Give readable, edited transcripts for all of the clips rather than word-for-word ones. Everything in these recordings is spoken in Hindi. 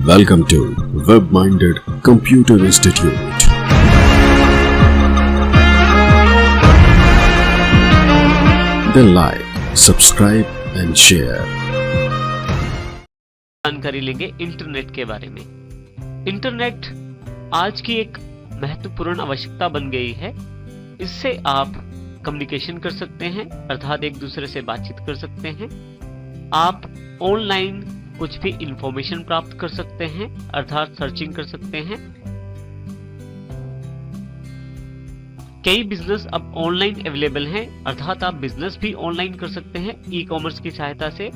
Welcome to Web-Minded Computer Institute. Then like, subscribe and share. जानकारी लेंगे इंटरनेट के बारे में। इंटरनेट आज की एक महत्वपूर्ण आवश्यकता बन गई है। इससे आप कम्युनिकेशन कर सकते हैं, अर्थात एक दूसरे से बातचीत कर सकते हैं। आप ऑनलाइन कुछ भी इंफॉर्मेशन प्राप्त कर सकते हैं, अर्थात सर्चिंग कर सकते हैं। कई बिजनेस अब ऑनलाइन अवेलेबल हैं, अर्थात आप बिजनेस भी ऑनलाइन कर सकते हैं ई कॉमर्स की सहायता से।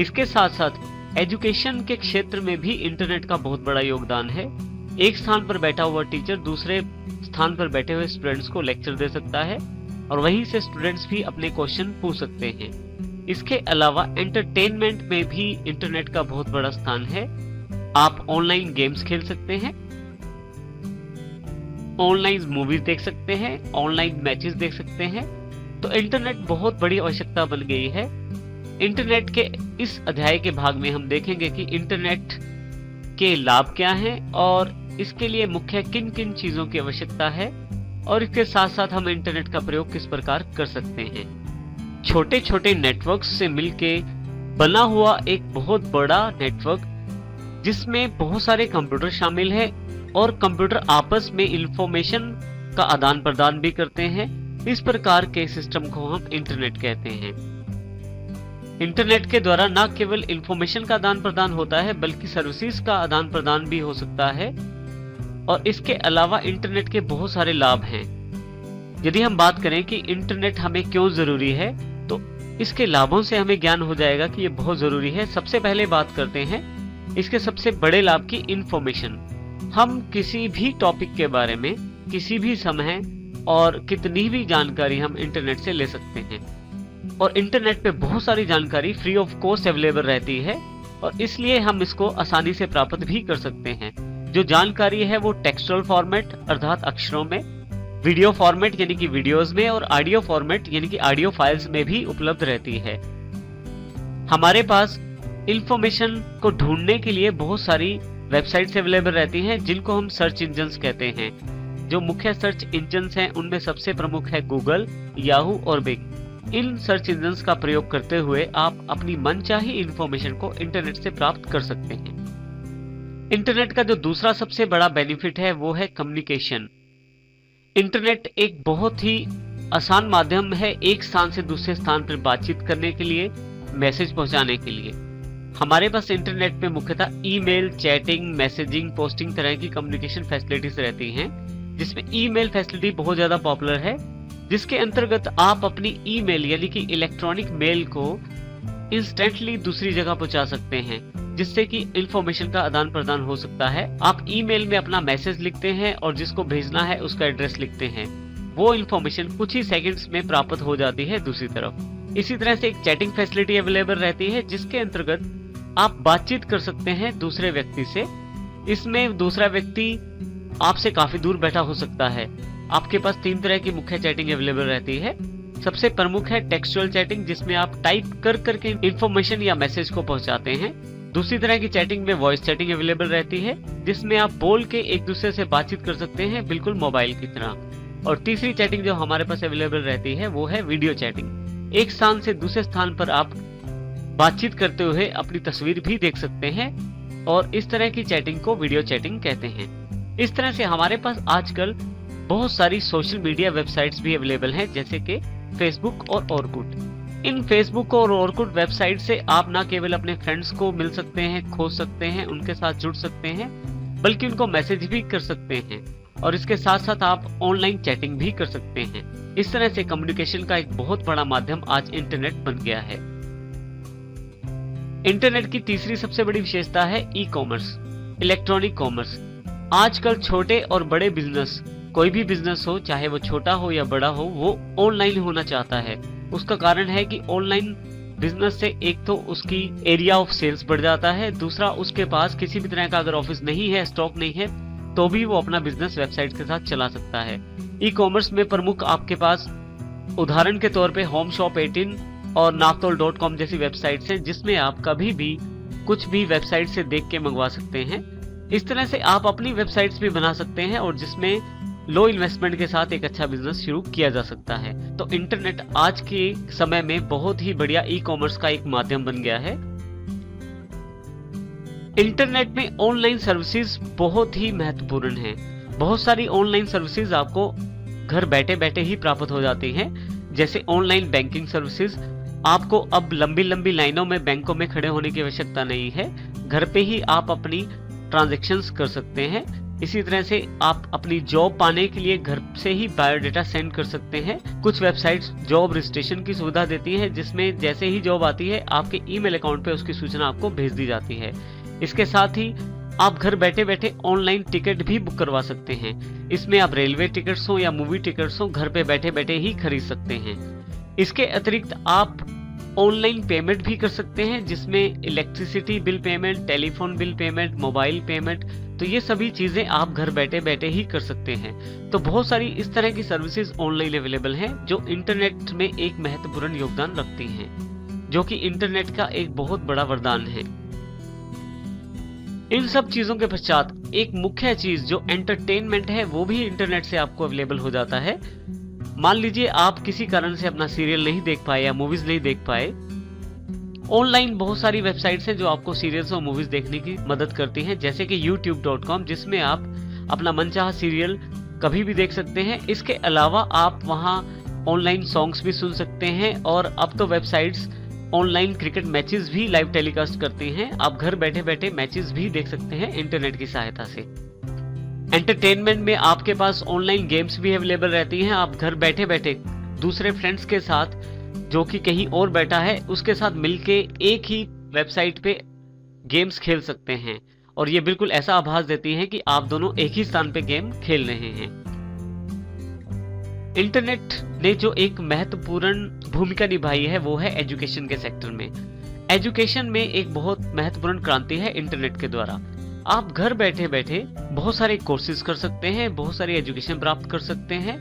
इसके साथ साथ एजुकेशन के क्षेत्र में भी इंटरनेट का बहुत बड़ा योगदान है। एक स्थान पर बैठा हुआ टीचर दूसरे स्थान पर बैठे हुए स्टूडेंट्स को लेक्चर दे सकता है और वहीं से स्टूडेंट्स भी अपने क्वेश्चन पूछ सकते हैं। इसके अलावा एंटरटेनमेंट में भी इंटरनेट का बहुत बड़ा स्थान है। आप ऑनलाइन गेम्स खेल सकते हैं, ऑनलाइन मूवीज देख सकते हैं, ऑनलाइन मैचेस देख सकते हैं। तो इंटरनेट बहुत बड़ी आवश्यकता बन गई है। इंटरनेट के इस अध्याय के भाग में हम देखेंगे कि इंटरनेट के लाभ क्या हैं और इसके लिए मुख्य किन किन चीजों की आवश्यकता है और इसके साथ साथ हम इंटरनेट का प्रयोग किस प्रकार कर सकते हैं। छोटे छोटे नेटवर्क से मिलके बना हुआ एक बहुत बड़ा नेटवर्क जिसमें बहुत सारे कंप्यूटर शामिल हैं और कंप्यूटर आपस में इंफॉर्मेशन का आदान प्रदान भी करते हैं। इस प्रकार के सिस्टम को हम इंटरनेट कहते हैं। इंटरनेट के द्वारा न केवल इंफॉर्मेशन का आदान प्रदान होता है बल्कि सर्विसेज का आदान प्रदान भी हो सकता है और इसके अलावा इंटरनेट के बहुत सारे लाभ हैं। यदि हम बात करें कि इंटरनेट हमें क्यों जरूरी है तो इसके लाभों से हमें ज्ञान हो जाएगा कि ये बहुत जरूरी है। सबसे पहले बात करते हैं इसके सबसे बड़े लाभ की, इंफॉर्मेशन। हम किसी भी टॉपिक के बारे में किसी भी समय और कितनी भी जानकारी हम इंटरनेट से ले सकते हैं और इंटरनेट पे बहुत सारी जानकारी फ्री ऑफ कॉस्ट अवेलेबल रहती है और इसलिए हम इसको आसानी से प्राप्त भी कर सकते हैं। जो जानकारी है वो टेक्सचुअल फॉर्मेट अर्थात अक्षरों में, वीडियो फॉर्मेट यानी कि वीडियोस में और ऑडियो फॉर्मेट यानी कि ऑडियो फाइल्स में भी उपलब्ध रहती है। हमारे पास इंफॉर्मेशन को ढूंढने के लिए बहुत सारी वेबसाइट्स अवेलेबल रहती हैं जिनको हम सर्च इंजन्स कहते हैं। जो मुख्य सर्च इंजन्स हैं उनमें सबसे प्रमुख है गूगल, याहू और बिंग। इन सर्च इंजन्स का प्रयोग करते हुए आप अपनी मनचाही इंफॉर्मेशन को इंटरनेट से प्राप्त कर सकते हैं। इंटरनेट का जो दूसरा सबसे बड़ा बेनिफिट है वो है कम्युनिकेशन। इंटरनेट एक बहुत ही आसान माध्यम है एक स्थान से दूसरे स्थान पर बातचीत करने के लिए, मैसेज पहुंचाने के लिए। हमारे पास इंटरनेट पे मुख्यतः ईमेल, चैटिंग, मैसेजिंग, पोस्टिंग तरह की कम्युनिकेशन फैसिलिटीज रहती हैं, जिसमें ईमेल फैसिलिटी बहुत ज्यादा पॉपुलर है, जिसके अंतर्गत आप अपनी ईमेल यानी कि इलेक्ट्रॉनिक मेल को इंस्टेंटली दूसरी जगह पहुंचा सकते हैं, जिससे कि इंफॉर्मेशन का आदान प्रदान हो सकता है। आप ईमेल में अपना मैसेज लिखते हैं और जिसको भेजना है उसका एड्रेस लिखते हैं, वो इंफॉर्मेशन कुछ ही सेकंड्स में प्राप्त हो जाती है दूसरी तरफ। इसी तरह से एक चैटिंग फैसिलिटी अवेलेबल रहती है जिसके अंतर्गत आप बातचीत कर सकते हैं दूसरे व्यक्ति से। इसमें दूसरा व्यक्ति आपसे काफी दूर बैठा हो सकता है। आपके पास 3 तरह की मुख्य चैटिंग अवेलेबल रहती है। सबसे प्रमुख है टेक्सचुअल चैटिंग, जिसमें आप टाइप कर करके इंफॉर्मेशन या मैसेज को पहुंचाते हैं। दूसरी तरह की चैटिंग में वॉइस चैटिंग अवेलेबल रहती है, जिसमें आप बोल के एक दूसरे से बातचीत कर सकते हैं, बिल्कुल मोबाइल की तरह। और तीसरी चैटिंग जो हमारे पास अवेलेबल रहती है वो है वीडियो चैटिंग। एक स्थान से दूसरे स्थान पर आप बातचीत करते हुए अपनी तस्वीर भी देख सकते हैं और इस तरह की चैटिंग को वीडियो चैटिंग कहते हैं। इस तरह से हमारे पास आजकल बहुत सारी सोशल मीडिया वेबसाइट्स भी अवेलेबल हैं, जैसे कि फेसबुक और ऑरकुट। इन फेसबुक और ऑरकुट वेबसाइट से आप न केवल अपने फ्रेंड्स को मिल सकते हैं, खोज सकते हैं, उनके साथ जुड़ सकते हैं, बल्कि उनको मैसेज भी कर सकते हैं और इसके साथ साथ आप ऑनलाइन चैटिंग भी कर सकते हैं। इस तरह से कम्युनिकेशन का एक बहुत बड़ा माध्यम आज इंटरनेट बन गया है। इंटरनेट की तीसरी सबसे बड़ी विशेषता है ई कॉमर्स, इलेक्ट्रॉनिक कॉमर्स। आजकल छोटे और बड़े बिजनेस, कोई भी बिजनेस हो, चाहे वो छोटा हो या बड़ा हो, वो ऑनलाइन होना चाहता है। उसका कारण है कि ऑनलाइन बिजनेस से एक तो उसकी एरिया ऑफ सेल्स बढ़ जाता है, दूसरा उसके पास किसी भी तरह का अगर ऑफिस नहीं है, स्टॉक नहीं है, तो भी वो अपना बिजनेस वेबसाइट के साथ चला सकता है। ई कॉमर्स में प्रमुख आपके पास उदाहरण के तौर पे होम शॉप 18 और naftol.com जैसी वेबसाइट्स हैं, जिसमें आप कभी भी कुछ भी वेबसाइट से देख के मंगवा सकते हैं। इस तरह से आप अपनी वेबसाइट्स भी बना सकते हैं और जिसमें लो इन्वेस्टमेंट के साथ एक अच्छा बिजनेस शुरू किया जा सकता है। तो इंटरनेट आज के समय में बहुत ही बढ़िया ई कॉमर्स का एक माध्यम बन गया है। इंटरनेट में ऑनलाइन सर्विसेज बहुत ही महत्वपूर्ण हैं। बहुत सारी ऑनलाइन सर्विसेज आपको घर बैठे बैठे ही प्राप्त हो जाती हैं, जैसे ऑनलाइन बैंकिंग सर्विसेज। आपको अब लंबी लंबी लाइनों में बैंकों में खड़े होने की आवश्यकता नहीं है, घर पे ही आप अपनी ट्रांजैक्शंस कर सकते हैं। इसी तरह से आप अपनी जॉब पाने के लिए घर से ही बायोडाटा सेंड कर सकते हैं। कुछ वेबसाइट्स जॉब रजिस्ट्रेशन की सुविधा देती हैं, जिसमें जैसे ही जॉब आती है आपके ईमेल अकाउंट पे उसकी सूचना आपको भेज दी जाती है। इसके साथ ही आप घर बैठे बैठे ऑनलाइन टिकट भी बुक करवा सकते हैं। इसमें आप रेलवे टिकट्स हो या मूवी टिकट्स हो, घर पे बैठे बैठे ही खरीद सकते हैं। इसके अतिरिक्त आप ऑनलाइन पेमेंट भी कर सकते हैं, जिसमें electricity bill payment, telephone bill payment, mobile payment, तो ये सभी चीजें आप घर बैठे बैठे ही कर सकते हैं। तो बहुत सारी इस तरह की सर्विसेज ऑनलाइन अवेलेबल हैं जो इंटरनेट में एक महत्वपूर्ण योगदान रखती हैं, जो कि इंटरनेट का एक बहुत बड़ा वरदान है। इन सब चीजों के पश्चात एक मुख्य चीज जो एंटरटेनमेंट है वो भी इंटरनेट से आपको अवेलेबल हो जाता है। मान लीजिए आप किसी कारण से अपना सीरियल नहीं देख पाए या मूवीज नहीं देख पाए, ऑनलाइन बहुत सारी वेबसाइट्स हैं जो आपको सीरियल्स और मूवीज देखने की मदद करती हैं, जैसे कि youtube.com, जिसमें आप अपना मनचाहा सीरियल कभी भी देख सकते हैं। इसके अलावा आप वहां ऑनलाइन सॉन्ग्स भी सुन सकते हैं और अब तो वेबसाइट्स ऑनलाइन क्रिकेट मैचेस भी लाइव टेलीकास्ट करती हैं। आप घर बैठे बैठे मैचेस भी देख सकते हैं इंटरनेट की सहायता से। एंटरटेनमेंट में आपके पास ऑनलाइन गेम्स भी अवेलेबल रहती हैं। आप घर बैठे बैठे दूसरे फ्रेंड्स के साथ, जो कि कहीं और बैठा है, उसके साथ मिलके एक ही वेबसाइट पे गेम्स खेल सकते हैं और ये बिल्कुल ऐसा आभास देती है कि आप दोनों एक ही स्थान पे गेम खेल रहे हैं। इंटरनेट ने जो एक महत्वपूर्ण भूमिका निभाई है वो है एजुकेशन के सेक्टर में। एजुकेशन में एक बहुत महत्वपूर्ण क्रांति है इंटरनेट के द्वारा। आप घर बैठे बैठे बहुत सारे कोर्सेज कर सकते हैं, बहुत सारी एजुकेशन प्राप्त कर सकते हैं।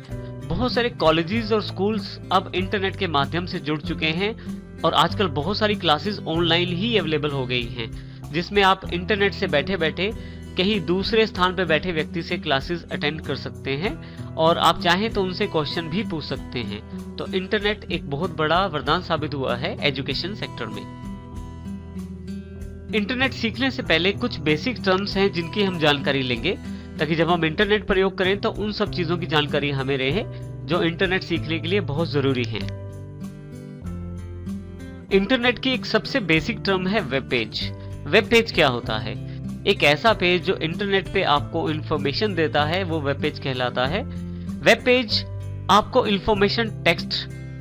बहुत सारे कॉलेजेस और स्कूल्स अब इंटरनेट के माध्यम से जुड़ चुके हैं और आजकल बहुत सारी क्लासेस ऑनलाइन ही अवेलेबल हो गई हैं, जिसमें आप इंटरनेट से बैठे बैठे कहीं दूसरे स्थान पर बैठे व्यक्ति से क्लासेस अटेंड कर सकते हैं और आप चाहें तो उनसे क्वेश्चन भी पूछ सकते हैं। तो इंटरनेट एक बहुत बड़ा वरदान साबित हुआ है एजुकेशन सेक्टर में। इंटरनेट सीखने से पहले कुछ बेसिक टर्म्स हैं जिनकी हम जानकारी लेंगे, ताकि जब हम इंटरनेट प्रयोग करें तो उन सब चीजों की जानकारी हमें रहे जो इंटरनेट सीखने के लिए बहुत जरूरी है। इंटरनेट की एक सबसे बेसिक टर्म है वेब पेज। वेब पेज क्या होता है? एक ऐसा पेज जो इंटरनेट पे आपको इंफॉर्मेशन देता है, वो वेब पेज कहलाता है। वेब पेज आपको इंफॉर्मेशन टेक्स्ट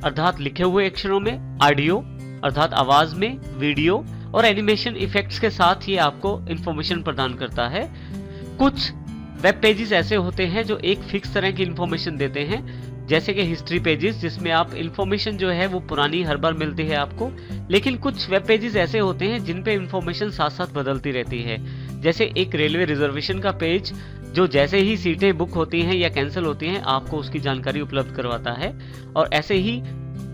अर्थात लिखे हुए अक्षरों में, ऑडियो अर्थात आवाज में, वीडियो और एनिमेशन इफेक्ट्स के साथ ही आपको इंफॉर्मेशन प्रदान करता है। कुछ वेब पेजेस ऐसे होते हैं जो एक फिक्स तरह की इंफॉर्मेशन देते हैं, जैसे कि हिस्ट्री पेजेस, जिसमें आप इंफॉर्मेशन जो है वो पुरानी हर बार मिलती है आपको। लेकिन कुछ वेब पेजेस ऐसे होते हैं जिन पे इंफॉर्मेशन साथ साथ बदलती रहती है, जैसे एक रेलवे रिजर्वेशन का पेज जो जैसे ही सीटें बुक होती हैं या कैंसिल होती हैं आपको उसकी जानकारी उपलब्ध करवाता है। और ऐसे ही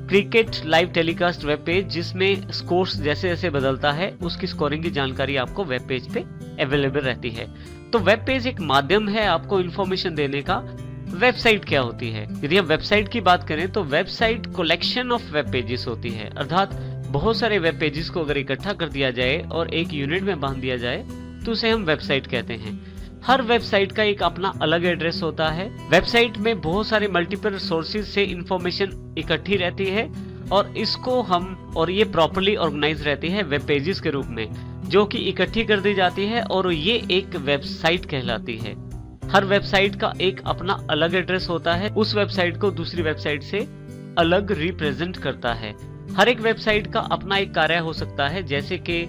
cricket live telecast web page, जिसमें स्कोर्स जैसे जैसे बदलता है उसकी स्कोरिंग की जानकारी आपको वेब पेज पे अवेलेबल रहती है। तो वेब पेज एक माध्यम है आपको इंफॉर्मेशन देने का। वेबसाइट क्या होती है? यदि हम वेबसाइट की बात करें तो website collection of web pages होती है, अर्थात बहुत सारे वेब पेजेस को अगर इकट्ठा कर दिया जाए और एक यूनिट में बांध दिया जाए तो उसे हम वेबसाइट कहते हैं। हर वेबसाइट का एक अपना अलग एड्रेस होता है। वेबसाइट में बहुत सारे मल्टीपल सोर्सेज से इंफॉर्मेशन इकट्ठी रहती है और इसको हम और ये प्रॉपर्ली ऑर्गेनाइज रहती है वेब पेजेस के रूप में, जो कि इकट्ठी कर दी जाती है और ये एक वेबसाइट कहलाती है। हर वेबसाइट का एक अपना अलग एड्रेस होता है, उस वेबसाइट को दूसरी वेबसाइट से अलग रिप्रेजेंट करता है। हर एक वेबसाइट का अपना एक कार्य हो सकता है, जैसे कि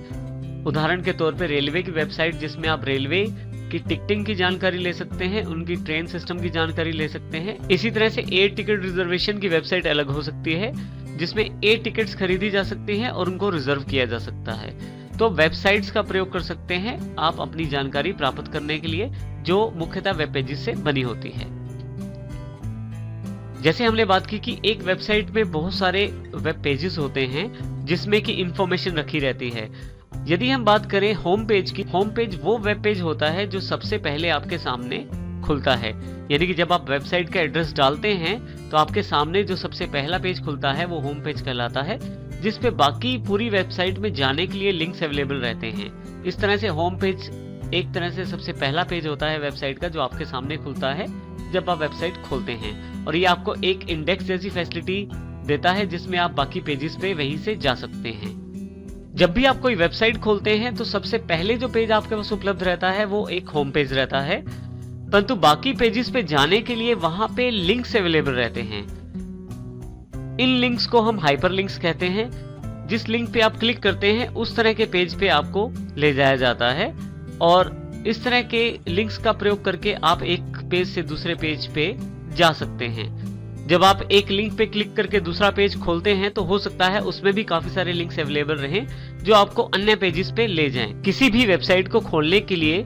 उदाहरण के तौर पे रेलवे की वेबसाइट, जिसमें आप रेलवे की टिकटिंग की जानकारी ले सकते हैं, उनकी ट्रेन सिस्टम की जानकारी ले सकते हैं। इसी तरह से एयर टिकट रिजर्वेशन की वेबसाइट अलग हो सकती है, जिसमें एयर टिकट्स खरीदी जा सकती हैं और उनको रिजर्व किया जा सकता है। तो वेबसाइट्स का प्रयोग कर सकते हैं आप अपनी जानकारी प्राप्त करने के लिए, जो मुख्यतः वेब पेजेस से बनी होती है। जैसे हमने बात की कि एक वेबसाइट में बहुत सारे वेब पेजेस होते हैं जिसमें कि इंफॉर्मेशन रखी रहती है। यदि हम बात करें होम पेज की, होम पेज वो वेब पेज होता है जो सबसे पहले आपके सामने खुलता है। यानी कि जब आप वेबसाइट का एड्रेस डालते हैं तो आपके सामने जो सबसे पहला पेज खुलता है वो होम पेज कहलाता है, जिस पे बाकी पूरी वेबसाइट में जाने के लिए लिंक्स अवेलेबल रहते हैं। इस तरह से होम पेज एक तरह से सबसे पहला पेज होता है वेबसाइट का जो आपके सामने खुलता है जब आप वेबसाइट खोलते हैं, और ये आपको एक इंडेक्स जैसी फैसिलिटी देता है जिसमें आप बाकी पेजेस पे वहीं से जा सकते हैं। जब भी आप कोई वेबसाइट खोलते हैं तो सबसे पहले जो पेज आपके पास उपलब्ध रहता है वो एक होम पेज रहता है, परंतु बाकी पेजेस पे जाने के लिए वहां पे लिंक्स अवेलेबल रहते हैं। इन लिंक्स को हम हाइपरलिंक्स कहते हैं। जिस लिंक पे आप क्लिक करते हैं उस तरह के पेज पे आपको ले जाया जाता है, और इस तरह के लिंक्स का प्रयोग करके आप एक पेज से दूसरे पेज पे जा सकते हैं। जब आप एक लिंक पे क्लिक करके दूसरा पेज खोलते हैं तो हो सकता है उसमें भी काफी सारे लिंक्स अवेलेबल रहें जो आपको अन्य पेजेस पे ले जाएं। किसी भी वेबसाइट को खोलने के लिए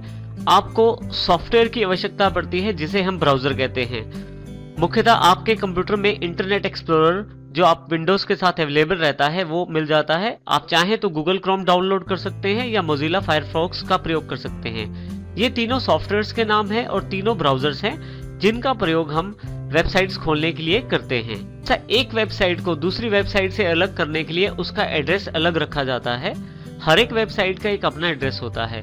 आपको सॉफ्टवेयर की आवश्यकता पड़ती है जिसे हम ब्राउजर कहते हैं। मुख्यतः आपके कंप्यूटर में इंटरनेट एक्सप्लोरर जो आप विंडोज के साथ अवेलेबल रहता है वो मिल जाता है। आप चाहें तो गूगल क्रोम डाउनलोड कर सकते हैं या मोजिला फायरफॉक्स का प्रयोग कर सकते हैं। ये तीनों सॉफ्टवेयर्स के नाम हैं और तीनों ब्राउजर्स हैं जिनका प्रयोग हम वेबसाइट्स खोलने के लिए करते हैं। अच्छा, एक वेबसाइट को दूसरी वेबसाइट से अलग करने के लिए उसका एड्रेस अलग रखा जाता है। हर एक वेबसाइट का एक अपना एड्रेस होता है।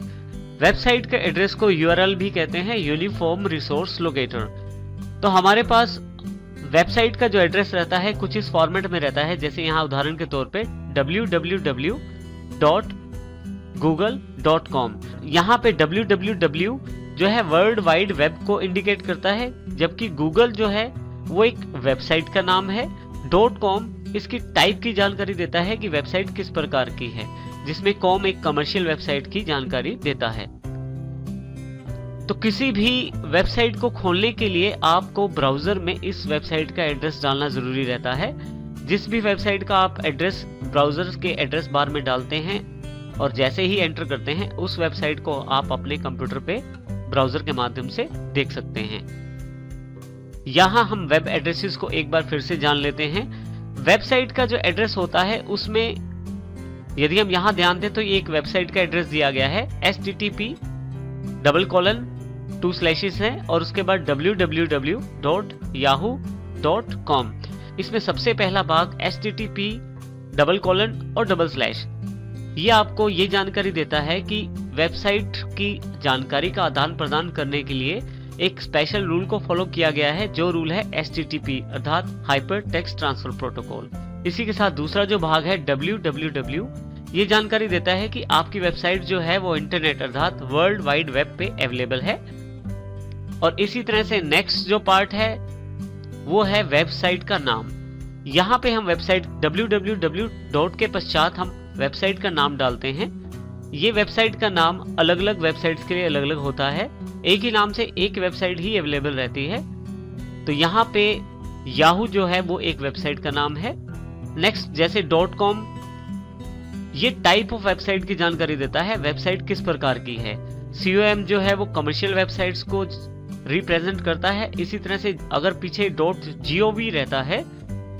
वेबसाइट के एड्रेस को यूआरएल भी कहते हैं, यूनिफॉर्म रिसोर्स लोकेटर। तो हमारे पास वेबसाइट का जो एड्रेस रहता है कुछ इस फॉर्मेट में रहता है, जैसे यहाँ उदाहरण के तौर पे www.google.com। यहाँ पे www जो है वर्ल्ड वाइड वेब को इंडिकेट करता है, जबकि गूगल जो है वो एक वेबसाइट का नाम है। .com इसकी टाइप की जानकारी देता है कि वेबसाइट किस प्रकार की है, जिसमें कॉम एक कमर्शियल वेबसाइट की जानकारी देता है। तो किसी भी वेबसाइट को खोलने के लिए आपको ब्राउजर में इस वेबसाइट का एड्रेस डालना जरूरी रहता है। जिस भी वेबसाइट का आप एड्रेस ब्राउजर के एड्रेस बार में डालते हैं और जैसे ही एंटर करते हैं उस वेबसाइट को आप अपने कंप्यूटर पे ब्राउजर के माध्यम से देख सकते हैं। यहाँ हम वेब एड्रेसेस को एक बार फिर से जान लेते हैं। वेबसाइट का जो एड्रेस होता है उसमें यदि हम यहाँ ध्यान दें तो ये एक वेबसाइट का एड्रेस दिया गया है, http:// है और उसके बाद www.yahoo.com। इसमें सबसे पहला भाग http:// ये आपको ये जानकारी देता है कि वेबसाइट की जानकारी का आदान प्रदान करने के लिए एक स्पेशल रूल को फॉलो किया गया है, जो रूल है HTTP अर्थात हाइपर टेक्स्ट ट्रांसफर प्रोटोकॉल। इसी के साथ दूसरा जो भाग है www, ये जानकारी देता है कि आपकी वेबसाइट जो है वो इंटरनेट अर्थात वर्ल्ड वाइड वेब पे अवेलेबल है। और इसी तरह से नेक्स्ट जो पार्ट है वो है वेबसाइट का नाम। यहाँ पे हम वेबसाइट www. के पश्चात हम वेबसाइट का नाम डालते हैं। ये वेबसाइट का नाम अलग अलग वेबसाइट्स के लिए अलग अलग होता है, एक ही नाम से एक वेबसाइट ही अवेलेबल रहती है। तो यहाँ पे याहू जो है वो एक वेबसाइट का नाम है। नेक्स्ट जैसे .com, ये टाइप ऑफ वेबसाइट की जानकारी देता है, वेबसाइट किस प्रकार की है। COM जो है वो कमर्शियल वेबसाइट्स को रिप्रेजेंट करता है। इसी तरह से अगर पीछे .gov रहता है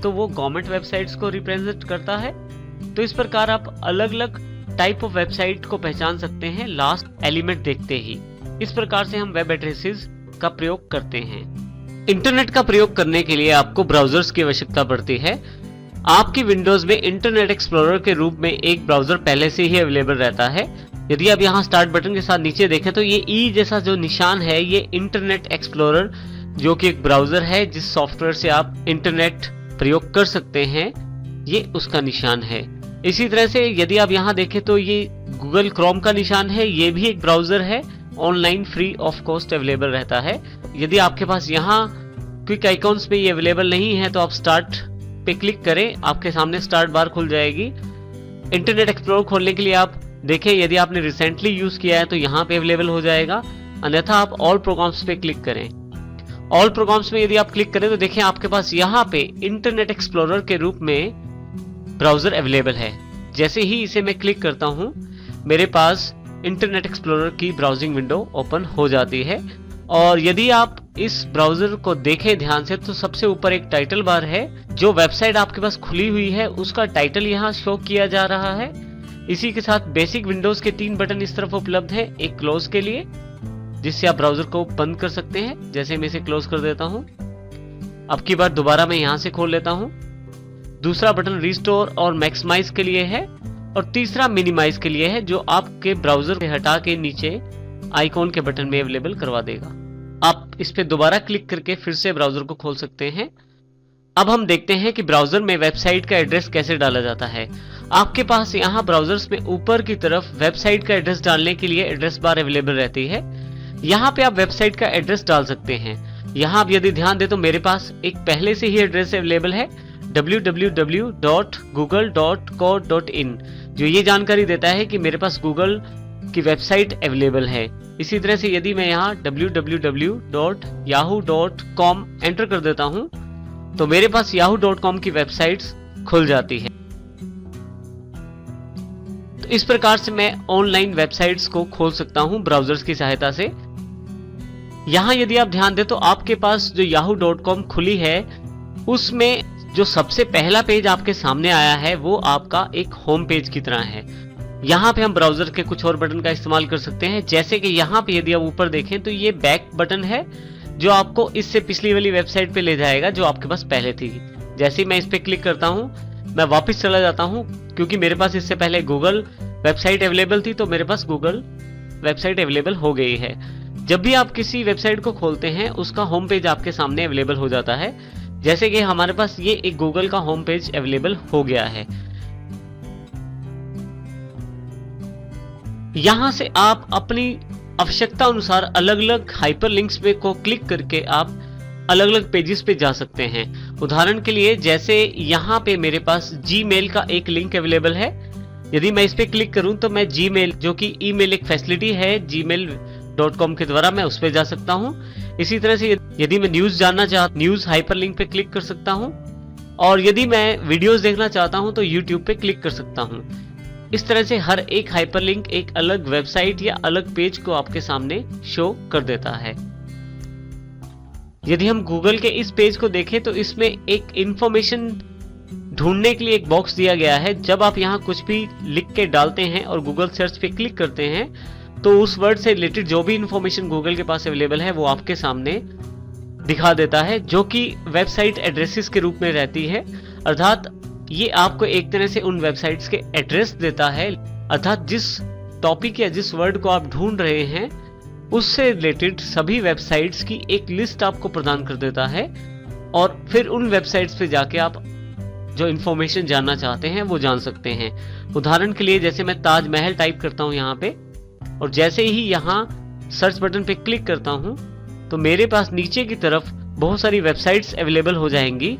तो वो गवर्नमेंट वेबसाइट्स को रिप्रेजेंट करता है। तो इस प्रकार आप अलग अलग टाइप ऑफ वेबसाइट को पहचान सकते हैं लास्ट एलिमेंट देखते ही। इस प्रकार से हम वेब एड्रेसेस का प्रयोग करते हैं। इंटरनेट का प्रयोग करने के लिए आपको ब्राउजर्स की आवश्यकता पड़ती है। आपकी विंडोज में इंटरनेट एक्सप्लोरर के रूप में एक ब्राउजर पहले से ही अवेलेबल रहता है। यदि आप यहाँ स्टार्ट बटन के साथ नीचे देखें तो ये ई जैसा जो निशान है ये इंटरनेट एक्सप्लोरर जो कि एक ब्राउजर है जिस सॉफ्टवेयर से आप इंटरनेट प्रयोग कर सकते हैं, ये उसका निशान है। इसी तरह से यदि आप यहाँ देखें तो ये गूगल क्रोम का निशान है, ये भी एक ब्राउजर है, online free of cost available रहता है। यदि आपके पास यहाँ क्विक आइकॉन्स में ये अवेलेबल नहीं है तो आप स्टार्ट पे क्लिक करें, आपके सामने स्टार्ट बार खुल जाएगी। इंटरनेट एक्सप्लोरर खोलने के लिए आप देखें, यदि आपने रिसेंटली यूज किया है तो यहाँ पे अवेलेबल हो जाएगा, अन्यथा आप ऑल प्रोग्राम्स पे क्लिक करें। ऑल प्रोग्राम्स में यदि आप क्लिक करें तो देखें आपके पास यहाँ पे इंटरनेट एक्सप्लोरर के रूप में ब्राउजर अवेलेबल है। जैसे ही इसे मैं क्लिक करता हूँ मेरे पास इंटरनेट एक्सप्लोरर की ब्राउजिंग विंडो ओपन हो जाती है। और यदि आप इस ब्राउजर को देखें ध्यान से तो सबसे ऊपर एक टाइटल बार है। जो वेबसाइट आपके पास खुली हुई है उसका टाइटल यहाँ शो किया जा रहा है। इसी के साथ बेसिक विंडोज के 3 बटन इस तरफ उपलब्ध है। एक क्लोज के लिए, जिससे आप ब्राउजर को बंद कर सकते हैं। जैसे मैं इसे क्लोज कर देता हूं, अब की बार दोबारा मैं यहां से खोल लेता हूं। दूसरा बटन रिस्टोर और मैक्सिमाइज के लिए है, और तीसरा मिनिमाइज के लिए है, जो आपके ब्राउजर से हटा के नीचे आइकॉन के बटन में अवेलेबल करवा देगा। आप इस पे दोबारा क्लिक करके फिर से ब्राउजर को खोल सकते हैं। अब हम देखते हैं कि ब्राउजर में वेबसाइट का एड्रेस कैसे डाला जाता है। आपके पास यहाँ ब्राउजर्स में ऊपर की तरफ वेबसाइट का एड्रेस डालने के लिए एड्रेस बार अवेलेबल रहती है। यहाँ पे आप वेबसाइट का एड्रेस डाल सकते हैं। यहाँ आप यदि ध्यान दें तो मेरे पास एक पहले से ही एड्रेस अवेलेबल है, www.google.co.in, जो ये जानकारी देता है कि मेरे पास गूगल की वेबसाइट अवेलेबल है। इसी तरह से यदि मैं यहाँ www.yahoo.com एंटर कर देता हूँ तो मेरे पास yahoo.com की वेबसाइट्स खुल जाती है। तो इस प्रकार से मैं ऑनलाइन वेबसाइट्स को खोल सकता हूँ ब्राउजर्स की सहायता से। यहाँ यदि आप ध्यान दें तो आपके पास जो yahoo.com खुली है उसमें जो सबसे पहला पेज आपके सामने आया है वो आपका एक होम पेज की तरह है। यहाँ पे हम ब्राउजर के कुछ और बटन का इस्तेमाल कर सकते हैं, जैसे कि यहाँ पे यदि आप ऊपर देखें तो ये बैक बटन है, जो आपको इससे पिछली वाली वेबसाइट पे ले जाएगा जो आपके पास पहले थी। जैसे ही मैं इस पे क्लिक करता हूँ मैं वापस चला जाता हूँ, क्योंकि मेरे पास इससे पहले गूगल वेबसाइट अवेलेबल थी, तो मेरे पास गूगल वेबसाइट अवेलेबल हो गई है। जब भी आप किसी वेबसाइट को खोलते हैं उसका होम पेज आपके सामने अवेलेबल हो जाता है। जैसे कि हमारे पास ये एक गूगल का होम पेज अवेलेबल हो गया है। यहां से आप अपनी आवश्यकता अनुसार अलग अलग हाइपरलिंक्स पे को क्लिक करके आप अलग अलग पेजेस पे जा सकते हैं। उदाहरण के लिए जैसे यहाँ पे मेरे पास जीमेल का एक लिंक अवेलेबल है। यदि मैं इस पे क्लिक करूं तो मैं जीमेल, जो कि ईमेल एक फैसिलिटी है gmail.com के द्वारा, मैं उस पे जा सकता हूं। इसी तरह से यदि मैं न्यूज जानना चाहता, न्यूज हाइपरलिंक पे क्लिक कर सकता हूं, और यदि मैं वीडियोस देखना चाहता हूं तो यूट्यूब पे क्लिक कर सकता हूं। इस तरह से हर एक हाइपरलिंक एक अलग वेबसाइट या अलग पेज को आपके सामने शो कर देता है। यदि हम गूगल के इस पेज को देखें तो इसमें एक इंफॉर्मेशन ढूंढने के लिए एक बॉक्स दिया गया है। जब आप यहाँ कुछ भी लिख के डालते हैं और गूगल सर्च पे क्लिक करते हैं तो उस वर्ड से रिलेटेड जो भी इंफॉर्मेशन गूगल के पास अवेलेबल है वो आपके सामने दिखा देता है, जो कि वेबसाइट एड्रेसेस के रूप में रहती है। अर्थात ये आपको एक तरह से उन वेबसाइट्स के एड्रेस देता है, अर्थात जिस टॉपिक या जिस वर्ड को आप ढूंढ रहे हैं उससे रिलेटेड सभी वेबसाइट्स की एक लिस्ट आपको प्रदान कर देता है, और फिर उन वेबसाइट्स पे जाके आप जो इंफॉर्मेशन जानना चाहते हैं वो जान सकते हैं। उदाहरण के लिए जैसे मैं ताजमहल टाइप करता हूं यहाँ पे, और जैसे ही यहाँ सर्च बटन पे क्लिक करता हूं तो मेरे पास नीचे की तरफ बहुत सारी वेबसाइट्स अवेलेबल हो जाएंगी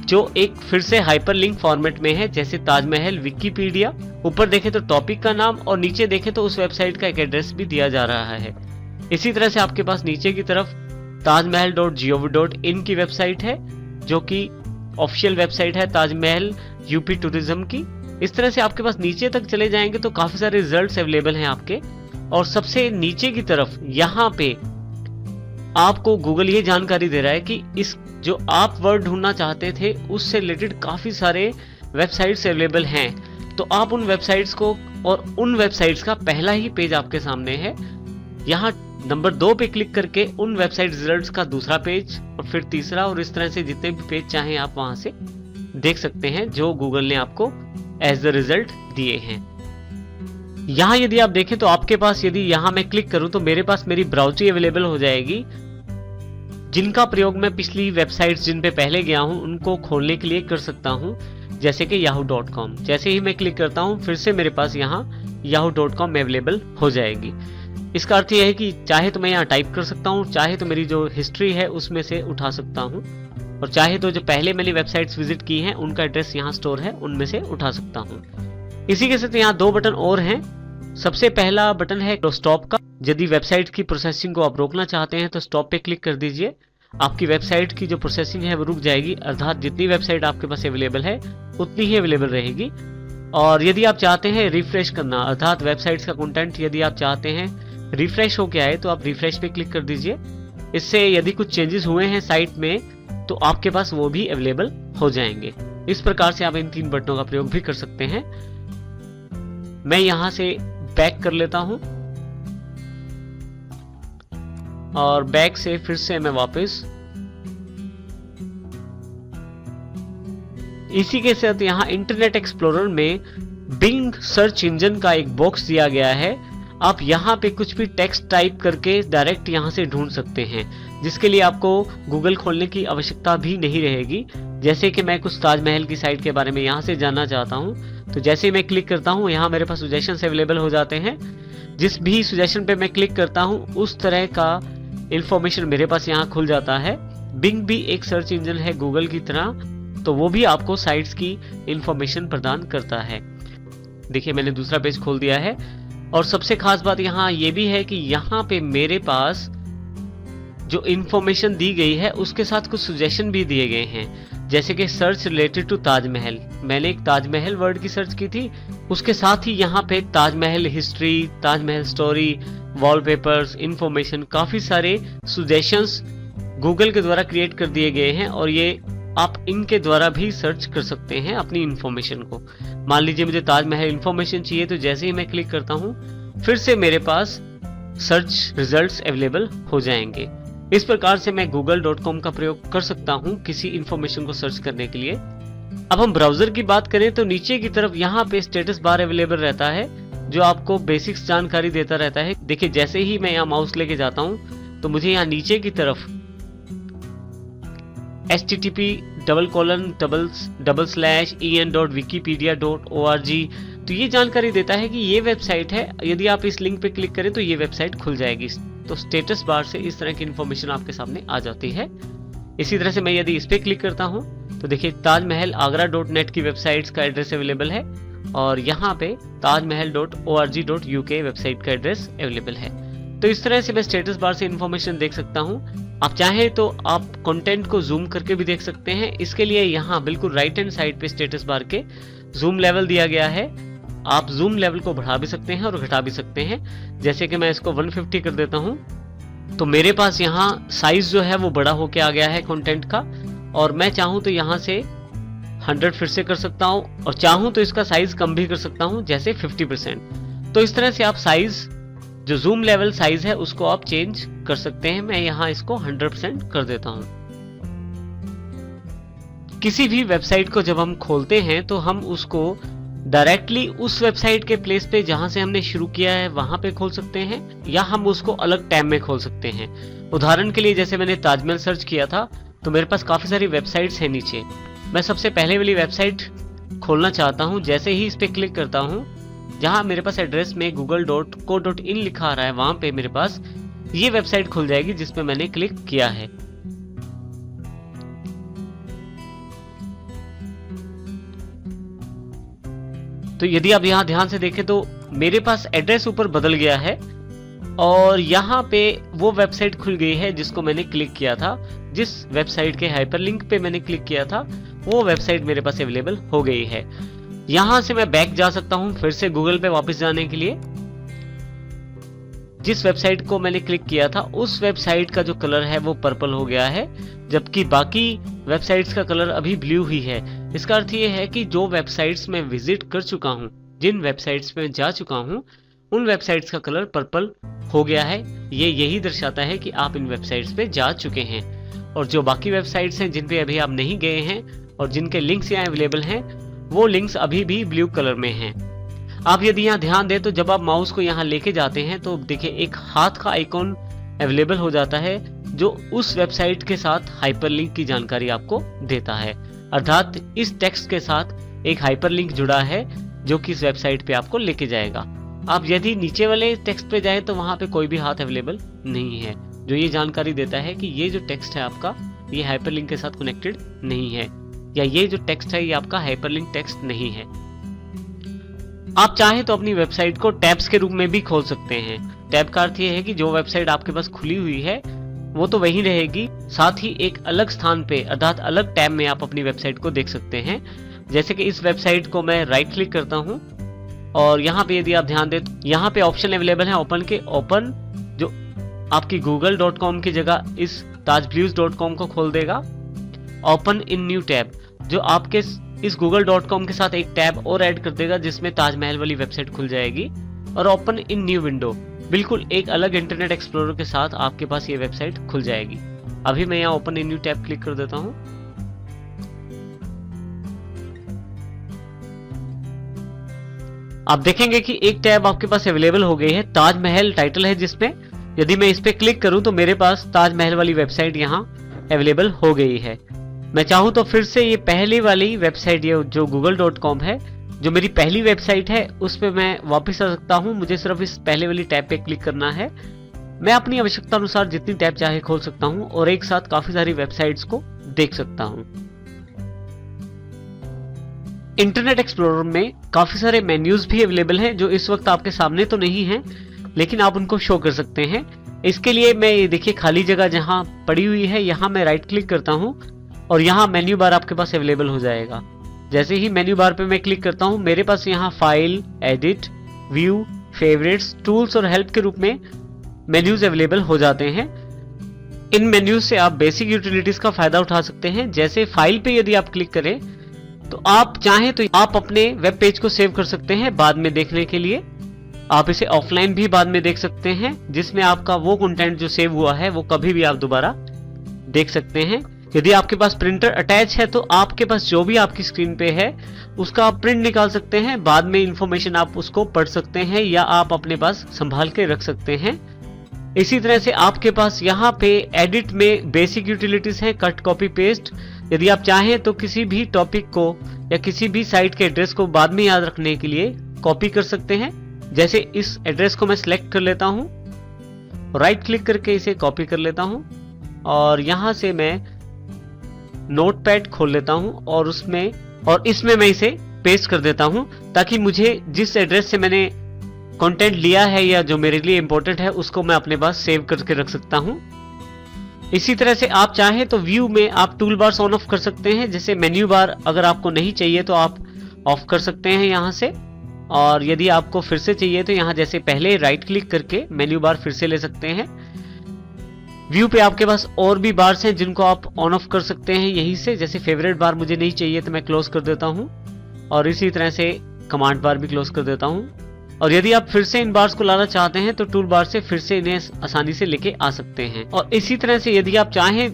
जो एक फिर से हाइपरलिंक फॉर्मेट में है, जैसे ताजमहल विकिपीडिया। ऊपर देखें तो टॉपिक का नाम और नीचे देखें तो उस वेबसाइट का एक एड्रेस भी दिया जा रहा है। इसी तरह से आपके पास नीचे की तरफ tajmahal.gov.in की वेबसाइट है, जो कि ऑफिशियल वेबसाइट है ताजमहल यूपी टूरिज्म की। इस तरह से आपके पास नीचे तक चले जाएंगे तो काफी सारे रिजल्ट्स अवेलेबल हैं आपके, और सबसे नीचे की तरफ यहाँ पे आपको गूगल ये जानकारी दे रहा है कि इस जो आप वर्ड ढूंढना चाहते थे उससे रिलेटेड काफी सारे वेबसाइट्स अवेलेबल हैं। तो आप उन वेबसाइट्स को, और उन वेबसाइट्स का पहला ही पेज आपके सामने है। यहाँ नंबर 2 पे क्लिक करके उन वेबसाइट रिजल्ट्स का दूसरा पेज, और फिर तीसरा, और इस तरह से जितने भी पेज चाहें आप वहां से देख सकते हैं जो गूगल ने आपको एज द रिजल्ट दिए हैं। यहाँ यदि आप देखें तो आपके पास, यदि यहाँ मैं क्लिक करूं तो मेरे पास मेरी ब्राउज़र अवेलेबल हो जाएगी, जिनका प्रयोग मैं पिछली वेबसाइट्स जिन पे पहले गया हूं उनको खोलने के लिए कर सकता हूं, जैसे कि yahoo.com। जैसे ही मैं क्लिक करता हूं फिर से मेरे पास यहाँ yahoo.com अवेलेबल हो जाएगी। इसका अर्थ यह है कि चाहे तो मैं यहाँ टाइप कर सकता हूँ, चाहे तो मेरी जो हिस्ट्री है उसमें से उठा सकता हूँ, और चाहे तो जो पहले मैंने वेबसाइट्स विजिट की हैं उनका एड्रेस यहाँ स्टोर है उनमें से उठा सकता हूँ। इसी के साथ यहाँ 2 बटन और हैं। सबसे पहला बटन है स्टॉप का। यदि वेबसाइट की प्रोसेसिंग को आप रोकना चाहते हैं तो स्टॉप पे क्लिक कर दीजिए। आपकी वेबसाइट की जो प्रोसेसिंग है वो रुक जाएगी, अर्थात जितनी वेबसाइट आपके पास अवेलेबल है उतनी ही अवेलेबल रहेगी। और यदि आप चाहते हैं रिफ्रेश करना, अर्थात वेबसाइट्स का कंटेंट यदि आप चाहते हैं रिफ्रेश होके आए तो आप रिफ्रेश पे क्लिक कर दीजिए। इससे यदि कुछ चेंजेस हुए हैं साइट में तो आपके पास वो भी अवेलेबल हो जाएंगे। इस प्रकार से आप इन 3 बटनों का प्रयोग भी कर सकते हैं। मैं यहां से बैक कर लेता हूं और बैक से फिर से मैं वापस इसी के साथ यहाँ इंटरनेट एक्सप्लोरर में बिंग सर्च इंजन का एक बॉक्स दिया गया है। आप यहाँ पे कुछ भी टेक्स्ट टाइप करके डायरेक्ट यहाँ से ढूंढ सकते हैं, जिसके लिए आपको गूगल खोलने की आवश्यकता भी नहीं रहेगी। जैसे कि मैं कुछ ताजमहल की साइट के बारे में यहाँ से जानना चाहता हूँ, तो जैसे ही मैं क्लिक करता हूँ यहाँ मेरे पास सजेशंस अवेलेबल हो जाते हैं। जिस भी सजेशन पे मैं क्लिक करता हूँ उस तरह का इंफॉर्मेशन मेरे पास यहाँ खुल जाता है। बिंग भी एक सर्च इंजन है गूगल की तरह, तो वो भी आपको साइट्स की इंफॉर्मेशन प्रदान करता है। देखिए मैंने दूसरा पेज खोल दिया है और सबसे खास बात यहाँ ये भी है कि यहाँ पे मेरे पास जो इंफॉर्मेशन दी गई है उसके साथ कुछ सजेशन भी दिए गए हैं, जैसे कि सर्च रिलेटेड टू ताजमहल। मैंने एक ताजमहल वर्ड की सर्च की थी, उसके साथ ही यहाँ पे Taj Mahal history, Taj Mahal story, wallpapers, information, काफी सारे सजेशंस गूगल के द्वारा क्रिएट कर दिए गए हैं और ये आप इनके द्वारा भी सर्च कर सकते हैं अपनी इंफॉर्मेशन को। मान लीजिए मुझे ताजमहल इंफॉर्मेशन चाहिए, तो जैसे ही मैं क्लिक करता हूं फिर से मेरे पास सर्च रिजल्ट्स अवेलेबल हो जाएंगे। इस प्रकार से मैं google.com का प्रयोग कर सकता हूं किसी इंफॉर्मेशन को सर्च करने के लिए। अब हम ब्राउजर की बात करें तो नीचे की तरफ यहाँ पे स्टेटस बार अवेलेबल रहता है, जो आपको बेसिक्स जानकारी देता रहता है। देखिए जैसे ही मैं यहाँ माउस लेके जाता हूँ तो मुझे यहाँ नीचे की तरफ http://en.wikipedia.org तो ये जानकारी देता है कि ये वेबसाइट है। यदि आप इस लिंक पे क्लिक करें तो ये वेबसाइट खुल जाएगी। तो स्टेटस बार से इस तरह की इंफॉर्मेशन आपके सामने आ जाती है। इसी तरह से मैं यदि इस पे क्लिक करता हूँ तो देखिए ताजमहल agra.net की वेबसाइट्स का एड्रेस अवेलेबल है और यहाँ पे tajmahal.org.uk वेबसाइट का एड्रेस अवेलेबल है। तो इस तरह से मैं स्टेटस बार से इंफॉर्मेशन देख सकता हूँ। आप चाहें तो आप कंटेंट को जूम करके भी देख सकते हैं। इसके लिए यहाँ बिल्कुल राइट हैंड साइड पे स्टेटस बार के जूम लेवल दिया गया है। आप जूम लेवल को बढ़ा भी सकते हैं और घटा भी सकते हैं। जैसे कि मैं इसको 150 कर देता हूँ तो मेरे पास यहाँ साइज जो है वो बड़ा होके आ गया है कंटेंट का, और मैं चाहूँ तो यहाँ से 100 फिर से कर सकता हूँ और चाहूँ तो इसका साइज कम भी कर सकता हूँ, जैसे 50%। तो इस तरह से आप साइज जो जूम लेवल साइज है उसको आप चेंज कर सकते हैं। मैं यहाँ इसको 100% कर देता हूं। किसी भी वेबसाइट को जब हम खोलते हैं तो हम उसको डायरेक्टली उस वेबसाइट के प्लेस पे जहां से हमने शुरू किया है वहां पे खोल सकते हैं, या हम उसको अलग टैब में खोल सकते हैं। उदाहरण के लिए जैसे मैंने ताजमहल सर्च किया था तो मेरे पास काफी सारी वेबसाइट्स हैं नीचे। मैं सबसे पहले वाली वेबसाइट खोलना चाहता हूं। जैसे ही इस पे क्लिक करता हूं, जहां मेरे पास एड्रेस में google.co.in लिखा आ रहा है, वहां पे मेरे पास ये वेबसाइट खुल जाएगी जिसपे मैंने क्लिक किया है। तो यदि आप यहां ध्यान से देखें तो मेरे पास एड्रेस ऊपर बदल गया है और यहाँ पे वो वेबसाइट खुल गई है जिसको मैंने क्लिक किया था। जिस वेबसाइट के हाइपरलिंक पे मैंने क्लिक किया था वो वेबसाइट मेरे पास अवेलेबल हो गई है। यहां से मैं बैक जा सकता हूं फिर से गूगल पे वापस जाने के लिए। जिस वेबसाइट को मैंने क्लिक किया था उस वेबसाइट का जो कलर है वो पर्पल हो गया है, जबकि बाकी वेबसाइट्स का कलर अभी ब्लू ही है। इसका अर्थ ये है कि जो वेबसाइट्स में विजिट कर चुका हूं, जिन वेबसाइट्स में जा चुका हूं, उन वेबसाइट्स का कलर पर्पल हो गया है। ये यही दर्शाता है कि आप इन वेबसाइट्स पे जा चुके हैं। और जो बाकी वेबसाइट्स हैं जिन पे अभी आप नहीं गए हैं और जिनके लिंक्स यहाँ अवेलेबल हैं, वो लिंक्स अभी भी ब्लू कलर में हैं। आप यदि यहाँ ध्यान दें तो जब आप माउस को यहाँ लेके जाते हैं तो देखिए एक हाथ का आइकॉन अवेलेबल हो जाता है जो उस वेबसाइट के साथ हाइपरलिंक की जानकारी आपको देता है। अर्थात इस टेक्स्ट के साथ एक हाइपरलिंक जुड़ा है जो कि इस वेबसाइट पे आपको लेके जाएगा। आप यदि नीचे वाले टेक्स्ट पे जाएं तो वहां पे कोई भी हाथ अवेलेबल नहीं है, जो ये जानकारी देता है कि ये जो टेक्स्ट है आपका ये हाइपरलिंक के साथ कनेक्टेड नहीं है, या ये जो टेक्स्ट है ये आपका हाइपरलिंक टेक्स्ट नहीं है। आप चाहें तो अपनी वेबसाइट को टैब्स के रूप में भी खोल सकते हैं। टैब का अर्थ ये है कि जो वेबसाइट आपके पास खुली हुई है वो तो वही रहेगी, साथ ही एक अलग स्थान पे अर्थात अलग टैब में आप अपनी वेबसाइट को देख सकते हैं। जैसे कि इस वेबसाइट को मैं राइट क्लिक करता हूं और यहाँ पे यदि आप ध्यान दें तो यहाँ पे ऑप्शन अवेलेबल है ओपन के। ओपन जो आपकी google.com की जगह इस tajblues.com को खोल देगा। ओपन इन न्यू टैब जो आपके इस google.com के साथ एक टैब और ऐड कर देगा जिसमें ताजमहल वाली वेबसाइट खुल जाएगी और ओपन इन न्यू विंडो, बिल्कुल एक अलग इंटरनेट एक्सप्लोरर के साथ आपके पास ये वेबसाइट खुल जाएगी। अभी मैं यहाँ open in new tab click कर देता हूँ। आप देखेंगे कि एक टैब आपके पास अवेलेबल हो गई है, ताजमहल टाइटल है जिसमें यदि मैं इस पे क्लिक करूं तो मेरे पास ताजमहल वाली वेबसाइट यहाँ अवेलेबल हो गई है। मैं चाहूं तो फिर से ये पहले वाली वेबसाइट ये जो google.com है, जो मेरी पहली वेबसाइट है, उस पे मैं वापस आ सकता हूं। मुझे सिर्फ इस पहले वाली टैब पे क्लिक करना है। मैं अपनी आवश्यकता अनुसार जितनी टैब चाहे खोल सकता हूं और एक साथ काफी सारी वेबसाइट्स को देख सकता हूं। इंटरनेट एक्सप्लोरर में काफी सारे मेन्यूज भी अवेलेबल हैं जो इस वक्त आपके सामने तो नहीं हैं, लेकिन आप उनको शो कर सकते हैं। इसके लिए मैं ये देखिए खाली जगह जहां पड़ी हुई है, यहां मैं राइट क्लिक करता हूं और यहाँ मेन्यू बार आपके पास अवेलेबल हो जाएगा। जैसे ही मेन्यू बार पे मैं क्लिक करता हूँ, मेरे पास यहाँ file, edit, view, favourites, tools और हेल्प के रूप में मेन्यूज अवेलेबल हो जाते हैं। इन मेन्यूज से आप बेसिक यूटिलिटीज का फायदा उठा सकते हैं। जैसे फाइल पे यदि आप क्लिक करें तो आप चाहें तो आप अपने वेब पेज को सेव कर सकते हैं बाद में देखने के लिए। आप इसे ऑफलाइन भी बाद में देख सकते हैं, जिसमें आपका वो कंटेंट जो सेव हुआ है वो कभी भी आप दोबारा देख सकते हैं। यदि आपके पास प्रिंटर अटैच है तो आपके पास जो भी आपकी स्क्रीन पे है उसका आप प्रिंट निकाल सकते हैं, बाद में इंफॉर्मेशन आप उसको पढ़ सकते हैं या आप अपने पास संभाल के रख सकते हैं। इसी तरह से आपके पास यहाँ पे एडिट में बेसिक यूटिलिटीज है, कट, कॉपी, पेस्ट। यदि आप चाहें तो किसी भी टॉपिक को या किसी भी साइट के एड्रेस को बाद में याद रखने के लिए कॉपी कर सकते हैं। जैसे इस एड्रेस को मैं सिलेक्ट कर लेता हूँ, राइट क्लिक करके इसे कॉपी कर लेता हूँ और यहाँ से मैं नोटपैड खोल लेता हूँ और इसमें मैं इसे पेस्ट कर देता हूँ, ताकि मुझे जिस एड्रेस से मैंने कंटेंट लिया है या जो मेरे लिए इंपॉर्टेंट है उसको मैं अपने पास सेव करके रख सकता हूँ। इसी तरह से आप चाहें तो व्यू में आप टूल बार्स ऑन ऑफ कर सकते हैं। जैसे मेन्यू बार अगर आपको नहीं चाहिए तो आप ऑफ कर सकते हैं यहाँ से, और यदि आपको फिर से चाहिए तो यहाँ जैसे पहले राइट क्लिक करके मेन्यू बार फिर से ले सकते हैं। व्यू पे आपके पास और भी बार्स हैं जिनको आप ऑन ऑफ कर सकते हैं यहीं से। जैसे फेवरेट बार मुझे नहीं चाहिए तो मैं क्लोज कर देता हूँ और इसी तरह से कमांड बार भी क्लोज कर देता हूँ। और यदि आप फिर से इन बार्स को लाना चाहते हैं तो टूल बार से फिर से इन्हें आसानी से लेके आ सकते हैं। और इसी तरह से यदि आप चाहें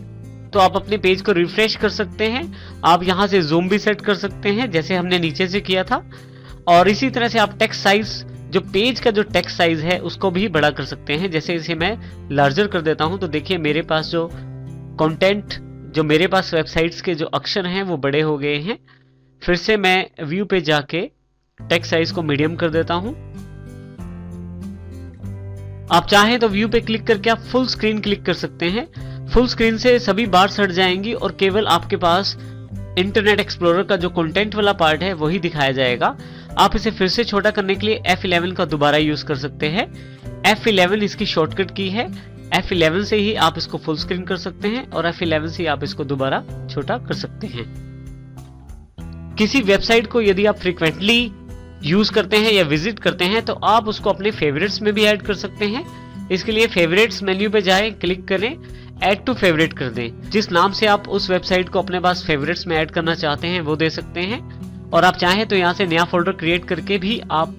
तो आप अपने पेज को रिफ्रेश कर सकते हैं। आप यहाँ से जूम भी सेट कर सकते हैं जैसे हमने नीचे से किया था। और इसी तरह से आप टेक्स्ट साइज, जो पेज का जो टेक्स्ट साइज है उसको भी बड़ा कर सकते हैं। जैसे इसे मैं लार्जर कर देता हूं तो देखिए मेरे पास जो कंटेंट, जो मेरे पास वेबसाइट्स के जो अक्षर हैं वो बड़े हो गए हैं। फिर से मैं व्यू पे जाके टेक्स्ट साइज को मीडियम कर देता हूं। आप चाहें तो व्यू पे क्लिक करके आप फुल स्क्रीन क्लिक कर सकते हैं। फुल स्क्रीन से सभी बार्स हट जाएंगी और केवल आपके पास इंटरनेट एक्सप्लोरर का जो कंटेंट वाला पार्ट है वही दिखाया जाएगा। आप इसे फिर से छोटा करने के लिए F11 का दोबारा यूज कर सकते हैं। F11 इसकी शॉर्टकट की है। F11 से ही आप इसको फुल स्क्रीन कर सकते हैं और F11 से ही आप इसको दोबारा छोटा कर सकते हैं। किसी वेबसाइट को यदि आप फ्रीक्वेंटली यूज करते हैं या विजिट करते हैं तो आप उसको अपने फेवरेट्स में भी ऐड कर सकते हैं। इसके लिए फेवरेट्स मेन्यू पे जाएं, क्लिक करें, ऐड टू फेवरेट कर दें। जिस नाम से आप उस वेबसाइट को अपने पास फेवरेट्स में ऐड करना चाहते हैं वो दे सकते हैं। और आप चाहें तो यहाँ से नया फोल्डर क्रिएट करके भी आप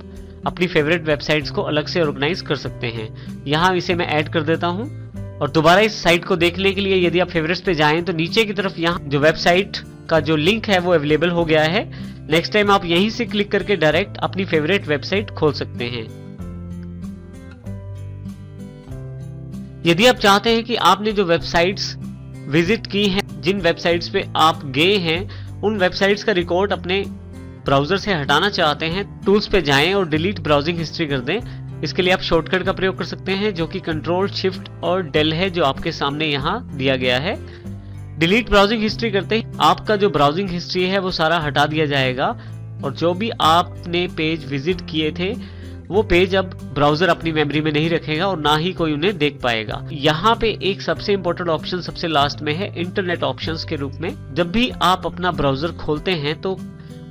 अपनी फेवरेट वेबसाइट्स को अलग से ऑर्गेनाइज कर सकते हैं। यहाँ इसे मैं ऐड कर देता हूँ। और दोबारा इस साइट को देखने के लिए यदि आप फेवरेट्स पे जाएं तो नीचे की तरफ यहाँ जो वेबसाइट का जो लिंक है वो अवेलेबल हो गया है। नेक्स्ट टाइम आप यहीं से क्लिक करके डायरेक्ट अपनी फेवरेट वेबसाइट खोल सकते हैं। यदि आप चाहते हैं कि आपने जो वेबसाइट्स विजिट की हैं, जिन वेबसाइट्स पे आप गए हैं, उन वेबसाइट्स का रिकॉर्ड अपने ब्राउजर से हटाना चाहते हैं, टूल्स पे जाएं और डिलीट ब्राउजिंग हिस्ट्री कर दें। इसके लिए आप शॉर्टकट का प्रयोग कर सकते हैं जो कि कंट्रोल शिफ्ट और डेल है, जो आपके सामने यहाँ दिया गया है। डिलीट ब्राउजिंग हिस्ट्री करते ही आपका जो ब्राउजिंग हिस्ट्री है वो सारा हटा दिया जाएगा और जो भी आपने पेज विजिट किए थे वो पेज अब ब्राउजर अपनी मेमोरी में नहीं रखेगा और ना ही कोई उन्हें देख पाएगा। यहाँ पे एक सबसे इंपॉर्टेंट ऑप्शन सबसे लास्ट में है इंटरनेट ऑप्शंस के रूप में। जब भी आप अपना ब्राउजर खोलते हैं तो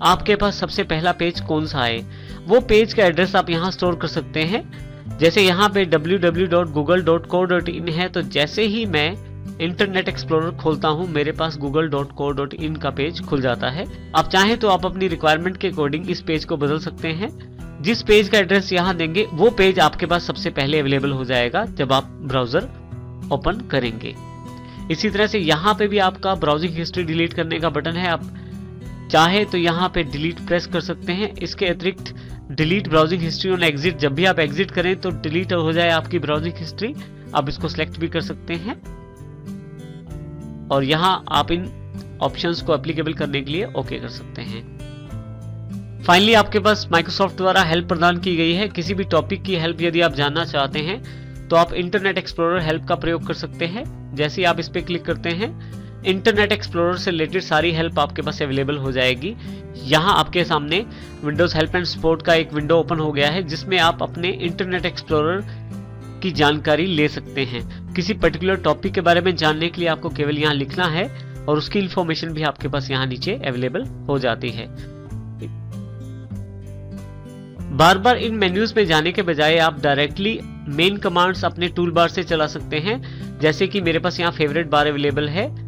आपके पास सबसे पहला पेज कौन सा है, वो पेज का एड्रेस आप यहाँ स्टोर कर सकते हैं। जैसे यहाँ पे www.google.co.in है, तो जैसे ही मैं इंटरनेट एक्सप्लोरर खोलता हूं, मेरे पास google.co.in का पेज खुल जाता है। आप चाहें तो आप अपनी रिक्वायरमेंट के अकॉर्डिंग इस पेज को बदल सकते हैं। जिस पेज का एड्रेस यहां देंगे वो पेज आपके पास सबसे पहले अवेलेबल हो जाएगा जब आप ब्राउजर ओपन करेंगे। इसी तरह से यहाँ पे भी आपका ब्राउजिंग हिस्ट्री डिलीट करने का बटन है, आप चाहे तो यहाँ पे डिलीट प्रेस कर सकते हैं। इसके अतिरिक्त delete browsing history on exit, जब भी आप एग्जिट करें तो डिलीट हो जाए आपकी ब्राउजिंग हिस्ट्री, आप इसको सिलेक्ट भी कर सकते हैं और यहाँ आप इन ऑप्शंस को एप्लीकेबल करने के लिए ओके कर सकते हैं। फाइनली आपके पास माइक्रोसॉफ्ट द्वारा हेल्प प्रदान की गई है। किसी भी टॉपिक की हेल्प यदि आप जानना चाहते हैं तो आप इंटरनेट एक्सप्लोरर हेल्प का प्रयोग कर सकते हैं। जैसे ही आप इस पे क्लिक करते हैं, इंटरनेट एक्सप्लोरर से रिलेटेड सारी हेल्प आपके पास अवेलेबल हो जाएगी। यहाँ आपके सामने विंडोज हेल्प एंड सपोर्ट का एक विंडो ओपन हो गया है जिसमें आप अपने इंटरनेट एक्सप्लोरर की जानकारी ले सकते हैं। किसी पर्टिकुलर टॉपिक के बारे में जानने के लिए आपको केवल यहाँ लिखना है और उसकी इंफॉर्मेशन भी आपके पास यहाँ नीचे अवेलेबल हो जाती है। बार बार इन मेन्यूज में जाने के बजाय आप डायरेक्टली मेन कमांड्स अपने टूल बार से चला सकते हैं। जैसे कि मेरे पास यहाँ फेवरेट बार अवेलेबल है।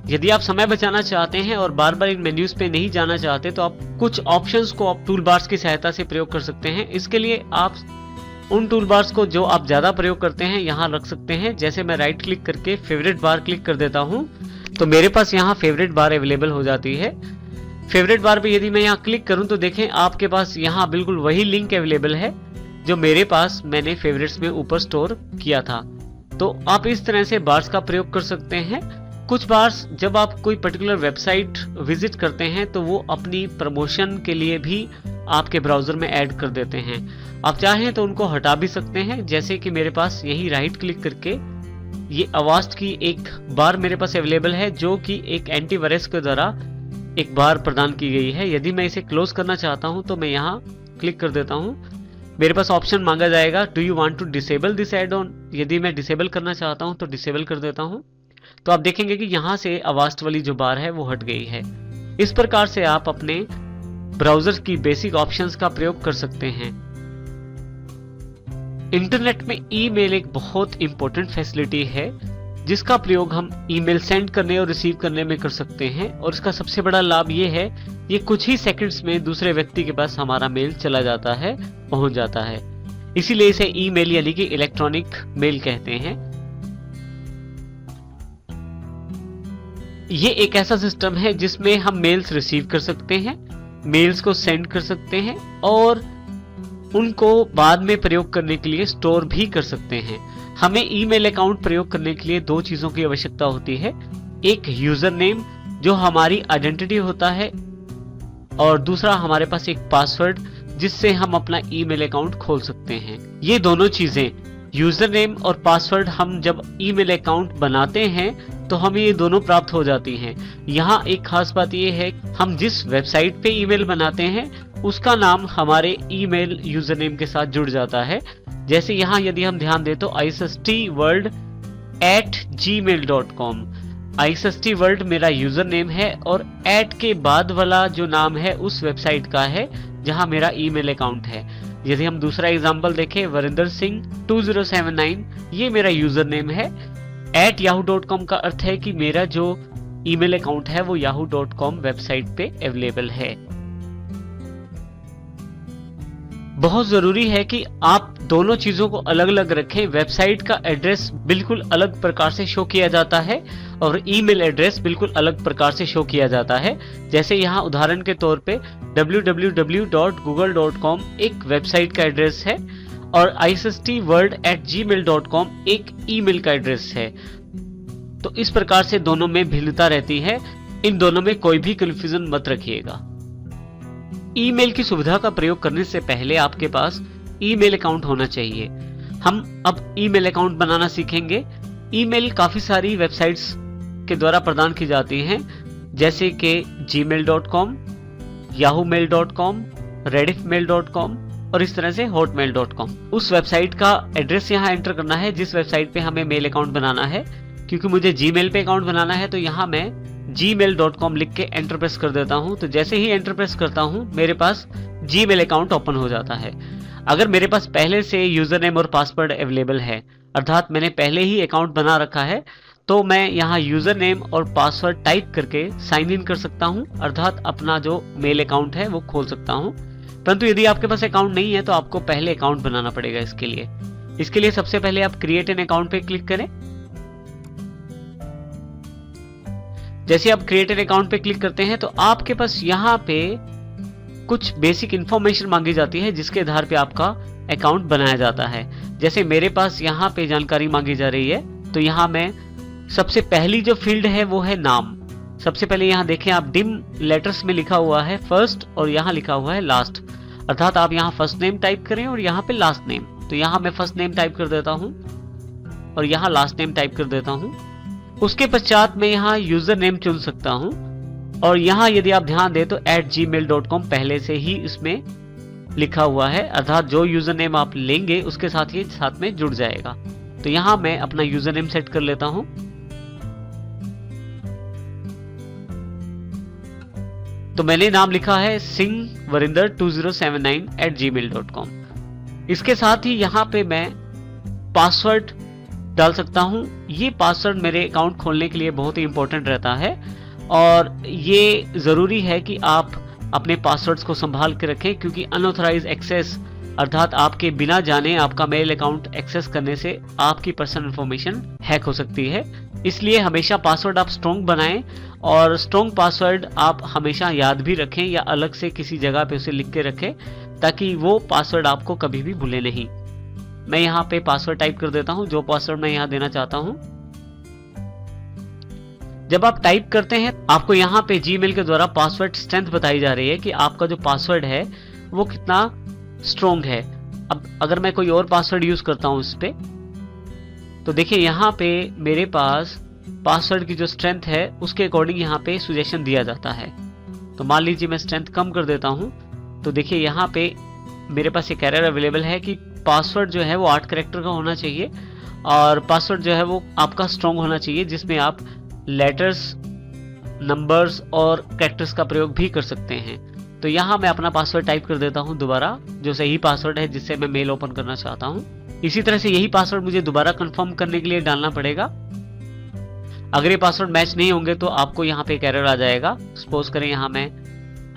यदि आप समय बचाना चाहते हैं और बार बार इन मेन्यूज पे नहीं जाना चाहते तो आप कुछ ऑप्शंस को आप टूल बार्स की सहायता से प्रयोग कर सकते हैं। इसके लिए आप उन टूल बार्स को जो आप ज्यादा प्रयोग करते हैं यहाँ रख सकते हैं। जैसे मैं राइट क्लिक करके फेवरेट बार क्लिक कर देता हूँ तो मेरे पास यहाँ फेवरेट बार अवेलेबल हो जाती है। फेवरेट बार पे यदि मैं यहाँ क्लिक करूं तो देखें आपके पास यहाँ बिल्कुल वही लिंक अवेलेबल है जो मेरे पास मैंने फेवरेट्स में ऊपर स्टोर किया था। तो आप इस तरह से बार्स का प्रयोग कर सकते हैं। कुछ बार्स जब आप कोई पर्टिकुलर वेबसाइट विजिट करते हैं तो वो अपनी प्रमोशन के लिए भी आपके ब्राउजर में ऐड कर देते हैं। आप चाहें तो उनको हटा भी सकते हैं। जैसे कि मेरे पास यही राइट क्लिक करके ये अवास्ट की एक बार मेरे पास अवेलेबल है जो कि एक एंटीवायरस के द्वारा एक बार प्रदान की गई है। यदि मैं इसे क्लोज करना चाहता हूं तो मैं यहाँ क्लिक कर देता हूं। मेरे पास ऑप्शन मांगा जाएगा do you want to disable this add on. यदि मैं डिसेबल करना चाहता हूं तो डिसेबल कर देता हूं। तो आप देखेंगे कि यहाँ से अवास्ट वाली जो बार है वो हट गई है। इस प्रकार से आप अपने ब्राउजर की बेसिक ऑप्शंस का प्रयोग कर सकते हैं। इंटरनेट में ईमेल एक बहुत इंपॉर्टेंट फैसिलिटी है जिसका प्रयोग हम ईमेल सेंड करने और रिसीव करने में कर सकते हैं और इसका सबसे बड़ा लाभ ये है ये कुछ ही सेकंड्स में दूसरे व्यक्ति के पास हमारा मेल चला जाता है, पहुंच जाता है। इसीलिए इसे ईमेल यानी कि इलेक्ट्रॉनिक मेल कहते हैं। ये एक ऐसा सिस्टम है जिसमें हम मेल्स रिसीव कर सकते हैं, मेल्स को सेंड कर सकते हैं और उनको बाद में प्रयोग करने के लिए स्टोर भी कर सकते हैं। हमें ईमेल अकाउंट प्रयोग करने के लिए दो चीजों की आवश्यकता होती है। एक यूजर नेम जो हमारी आइडेंटिटी होता है और दूसरा हमारे पास एक पासवर्ड जिससे हम अपना ईमेल अकाउंट खोल सकते हैं। ये दोनों चीजें यूजर नेम और पासवर्ड हम जब ईमेल अकाउंट बनाते हैं तो हमें ये दोनों प्राप्त हो जाती हैं। यहाँ एक खास बात ये है हम जिस वेबसाइट पे ईमेल बनाते हैं उसका नाम हमारे ईमेल यूजर नेम के साथ जुड़ जाता है। जैसे यहाँ यदि हम ध्यान दें तो isstworld@gmail.com isstworld मेरा यूजर नेम है और एट के बाद वाला जो नाम है उस वेबसाइट का है जहाँ मेरा ईमेल अकाउंट है। यदि हम दूसरा एग्जांपल देखें वरिंदर सिंह 2079 ये मेरा यूजर नेम है। @yahoo.com का अर्थ है कि मेरा जो ईमेल अकाउंट है वो yahoo.com वेबसाइट पे अवेलेबल है। बहुत जरूरी है कि आप दोनों चीजों को अलग अलग रखें। वेबसाइट का एड्रेस बिल्कुल अलग प्रकार से शो किया जाता है और ईमेल एड्रेस बिल्कुल अलग प्रकार से शो किया जाता है। जैसे यहाँ उदाहरण के तौर पे www.google.com एक वेबसाइट का एड्रेस है और isstworld@gmail.com एक ईमेल का एड्रेस है। तो इस प्रकार से दोनों में भिन्नता रहती है। इन दोनों में कोई भी कंफ्यूजन मत रखिएगा। ईमेल की सुविधा का प्रयोग करने से पहले आपके पास ईमेल अकाउंट होना चाहिए। हम अब ईमेल अकाउंट बनाना सीखेंगे। ईमेल काफी सारी वेबसाइट्स के द्वारा प्रदान की जाती हैं जैसे कि gmail.com, yahoomail.com, rediffmail.com और इस तरह से hotmail.com। उस वेबसाइट का एड्रेस यहाँ एंटर करना है जिस वेबसाइट पे हमें मेल अकाउंट बनाना है। क्योंकि मुझे जीमेल पे अकाउंट बनाना है तो यहाँ मैं gmail.com लिख के एंटर प्रेस कर देता हूँ। तो जैसे ही एंटर प्रेस करता हूँ मेरे पास जीमेल अकाउंट ओपन हो जाता है। अगर मेरे पास पहले से यूजर नेम और पासवर्ड अवेलेबल है अर्थात मैंने पहले ही अकाउंट बना रखा है तो मैं यहाँ यूजर नेम और पासवर्ड टाइप करके साइन इन कर सकता हूँ, अर्थात अपना जो मेल अकाउंट है वो खोल सकता हूँ। परंतु यदि आपके पास अकाउंट नहीं है तो आपको पहले अकाउंट बनाना पड़ेगा। इसके लिए सबसे पहले आप क्रिएट एन अकाउंट पे क्लिक करें। जैसे आप क्रिएट एन अकाउंट पे क्लिक करते हैं तो आपके पास यहाँ पे कुछ बेसिक इंफॉर्मेशन मांगी जाती है, जिसके आधार पे आपका अकाउंट बनाया जाता है। जैसे मेरे पास यहाँ पे जानकारी मांगी जा रही है, तो यहाँ मैं सबसे पहली जो फील्ड है वो है नाम। सबसे पहले यहाँ देखें आप, डिम लेटर्स में लिखा हुआ है फर्स्ट और यहाँ लिखा हुआ है लास्ट, अर्थात आप यहाँ फर्स्ट नेम टाइप करें और यहाँ पे लास्ट नेम। तो यहाँ मैं फर्स्ट नेम टाइप कर देता हूँ और यहाँ लास्ट नेम टाइप कर देता हूँ। उसके पश्चात मैं यहाँ यूजर नेम चुन सकता हूँ और यहाँ यदि आप ध्यान दें तो @gmail.com पहले से ही इसमें लिखा हुआ है, अर्थात जो यूजर नेम आप लेंगे उसके साथ ही साथ में जुड़ जाएगा। तो यहाँ मैं अपना यूजर नेम सेट कर लेता हूँ। तो मैंने नाम लिखा है singh-varinder2079 @gmail.com। इसके साथ ही यहाँ पे मैं पासवर्ड डाल सकता हूँ। ये पासवर्ड मेरे अकाउंट खोलने के लिए बहुत ही इंपॉर्टेंट रहता है और ये ज़रूरी है कि आप अपने पासवर्ड्स को संभाल के रखें, क्योंकि अनऑथराइज एक्सेस अर्थात आपके बिना जाने आपका मेल अकाउंट एक्सेस करने से आपकी पर्सनल इंफॉर्मेशन हैक हो सकती है। इसलिए हमेशा पासवर्ड आप स्ट्रॉन्ग बनाएं और स्ट्रॉन्ग पासवर्ड आप हमेशा याद भी रखें या अलग से किसी जगह पे उसे लिख के रखें, ताकि वो पासवर्ड आपको कभी भी भूले नहीं। मैं यहाँ पे पासवर्ड टाइप कर देता हूँ, जो पासवर्ड मैं यहाँ देना चाहता हूँ। जब आप टाइप करते हैं आपको यहाँ पे जीमेल के द्वारा पासवर्ड स्ट्रेंथ बताई जा रही है कि आपका जो पासवर्ड है वो कितना स्ट्रॉन्ग है। अब अगर मैं कोई और पासवर्ड यूज करता हूँ इस पे, तो देखिए यहाँ पे मेरे पास पासवर्ड की जो स्ट्रेंथ है उसके अकॉर्डिंग यहाँ पे सजेशन दिया जाता है। तो मान लीजिए मैं स्ट्रेंथ कम कर देता हूँ, तो देखिए यहाँ पे मेरे पास एक एरर अवेलेबल है कि पासवर्ड जो है वो 8 कैरेक्टर का होना चाहिए और पासवर्ड जो है वो आपका स्ट्रॉन्ग होना चाहिए, जिसमें आप लेटर्स, नंबर्स और कैरेक्टर्स का प्रयोग भी कर सकते हैं। तो यहाँ मैं अपना पासवर्ड टाइप कर देता हूँ दोबारा, जो सही पासवर्ड है जिससे मैं मेल ओपन करना चाहता हूँ। इसी तरह से यही पासवर्ड मुझे दोबारा कंफर्म करने के लिए डालना पड़ेगा। अगर ये पासवर्ड मैच नहीं होंगे तो आपको यहाँ पे एक एरर आ जाएगा। सपोज करें यहाँ मैं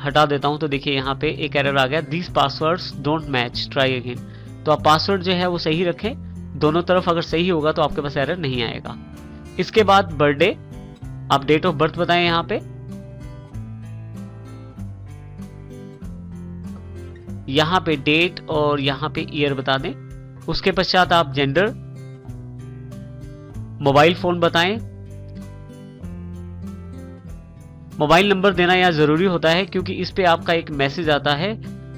हटा देता हूँ, तो देखिए यहाँ पे एक एरर आ गया, this passwords don't match, try again. तो आप पासवर्ड जो है वो सही रखें, दोनों तरफ अगर सही होगा तो आपके पास एरर नहीं आएगा। इसके बाद बर्थडे, आप डेट ऑफ बर्थ बताएं यहाँ पे, यहाँ पे डेट और यहाँ पे ईयर बता दें। उसके पश्चात आप जेंडर, मोबाइल फोन बताएं। मोबाइल नंबर देना यहाँ जरूरी होता है क्योंकि इस पे आपका एक मैसेज आता है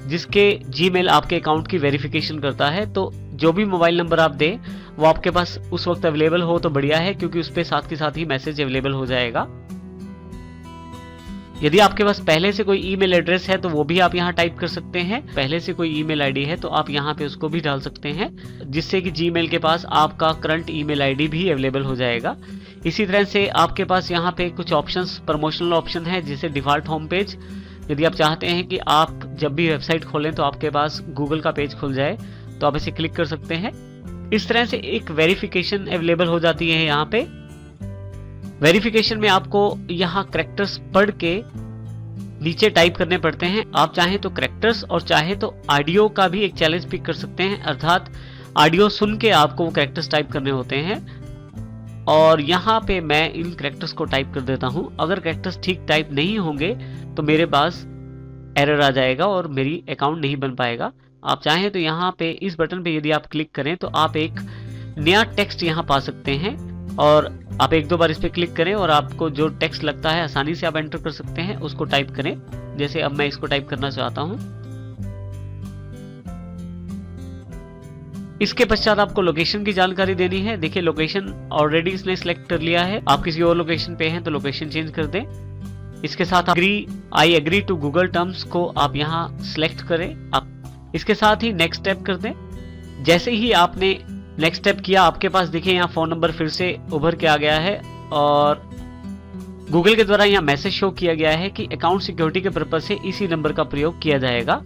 जिसके जीमेल आपके अकाउंट की वेरिफिकेशन करता है। तो जो भी मोबाइल नंबर आप दें वो आपके पास उस वक्त अवेलेबल हो तो बढ़िया है, क्योंकि उस पे साथ के साथ ही मैसेज अवेलेबल हो जाएगा। यदि आपके पास पहले से कोई ईमेल एड्रेस है तो वो भी आप यहाँ टाइप कर सकते हैं। पहले से कोई ईमेल आईडी है तो आप यहाँ पे उसको भी डाल सकते हैं, जिससे कि जीमेल के पास आपका करंट ईमेल आईडी भी अवेलेबल हो जाएगा। इसी तरह से आपके पास यहाँ पे कुछ ऑप्शंस, प्रमोशनल ऑप्शन है, जैसे डिफॉल्ट होम पेज। यदि आप चाहते हैं कि आप जब भी वेबसाइट खोलें तो आपके पास गूगल का पेज खुल जाए तो आप इसे क्लिक कर सकते हैं। इस तरह से एक वेरिफिकेशन अवेलेबल हो जाती है। यहाँ पे वेरिफिकेशन में आपको यहाँ कैरेक्टर्स पढ़ के नीचे टाइप करने पड़ते हैं। आप चाहें तो कैरेक्टर्स और चाहे तो ऑडियो का भी एक चैलेंज पिक कर सकते हैं, अर्थात ऑडियो सुन के आपको वो कैरेक्टर्स टाइप करने होते हैं। और यहाँ पे मैं इन कैरेक्टर्स को टाइप कर देता हूँ। अगर कैरेक्टर्स ठीक टाइप नहीं होंगे तो मेरे पास एरर आ जाएगा और मेरी अकाउंट नहीं बन पाएगा। आप चाहें तो यहाँ पे इस बटन पे यदि आप क्लिक करें तो आप एक नया टेक्स्ट यहाँ पा सकते हैं और आप एक दो बार इस पे क्लिक करें और आपको जो टेक्स्ट लगता है आसानी से आप एंटर कर सकते हैं, उसको टाइप करें। जैसे अब मैं इसको टाइप करना चाहता हूं। इसके पश्चात आपको लोकेशन की जानकारी देनी है। देखिए लोकेशन ऑलरेडी इसने सिलेक्ट कर लिया है। आप किसी और लोकेशन पे हैं तो लोकेशन चेंज कर दें। इसके साथ I agree to Google terms को आप यहाँ सिलेक्ट करें। आप इसके साथ ही नेक्स्ट स्टेप कर दें। जैसे ही आपने नेक्स्ट स्टेप किया, आपके पास देखिए यहाँ फोन नंबर फिर से उभर के आ गया है और गूगल के द्वारा यहाँ मैसेज शो किया गया है कि अकाउंट सिक्योरिटी के पर्पज से इसी नंबर का प्रयोग किया जाएगा।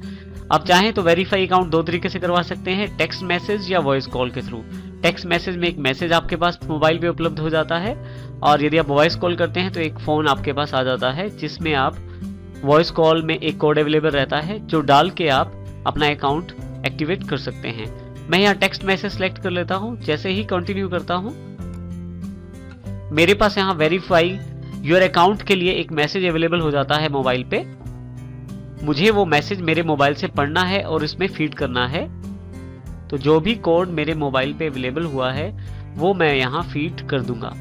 आप चाहें तो वेरीफाई अकाउंट दो तरीके से करवा सकते हैं, टेक्स्ट मैसेज या वॉइस कॉल के थ्रू। टेक्स्ट मैसेज में एक मैसेज आपके पास मोबाइल पे उपलब्ध हो जाता है, और यदि आप वॉइस कॉल करते हैं तो एक फ़ोन आपके पास आ जाता है जिसमें आप वॉइस कॉल में एक कोड अवेलेबल रहता है जो डाल के आप अपना अकाउंट एक्टिवेट कर सकते हैं। मैं यहाँ टेक्स्ट मैसेज सेलेक्ट कर लेता हूँ। जैसे ही कंटिन्यू करता हूँ, मेरे पास यहाँ वेरीफाई योर अकाउंट के लिए एक मैसेज अवेलेबल हो जाता है मोबाइल पे। मुझे वो मैसेज मेरे मोबाइल से पढ़ना है और इसमें फीड करना है। तो जो भी कोड मेरे मोबाइल पे अवेलेबल हुआ है वो मैं यहाँ फीड कर दूंगा।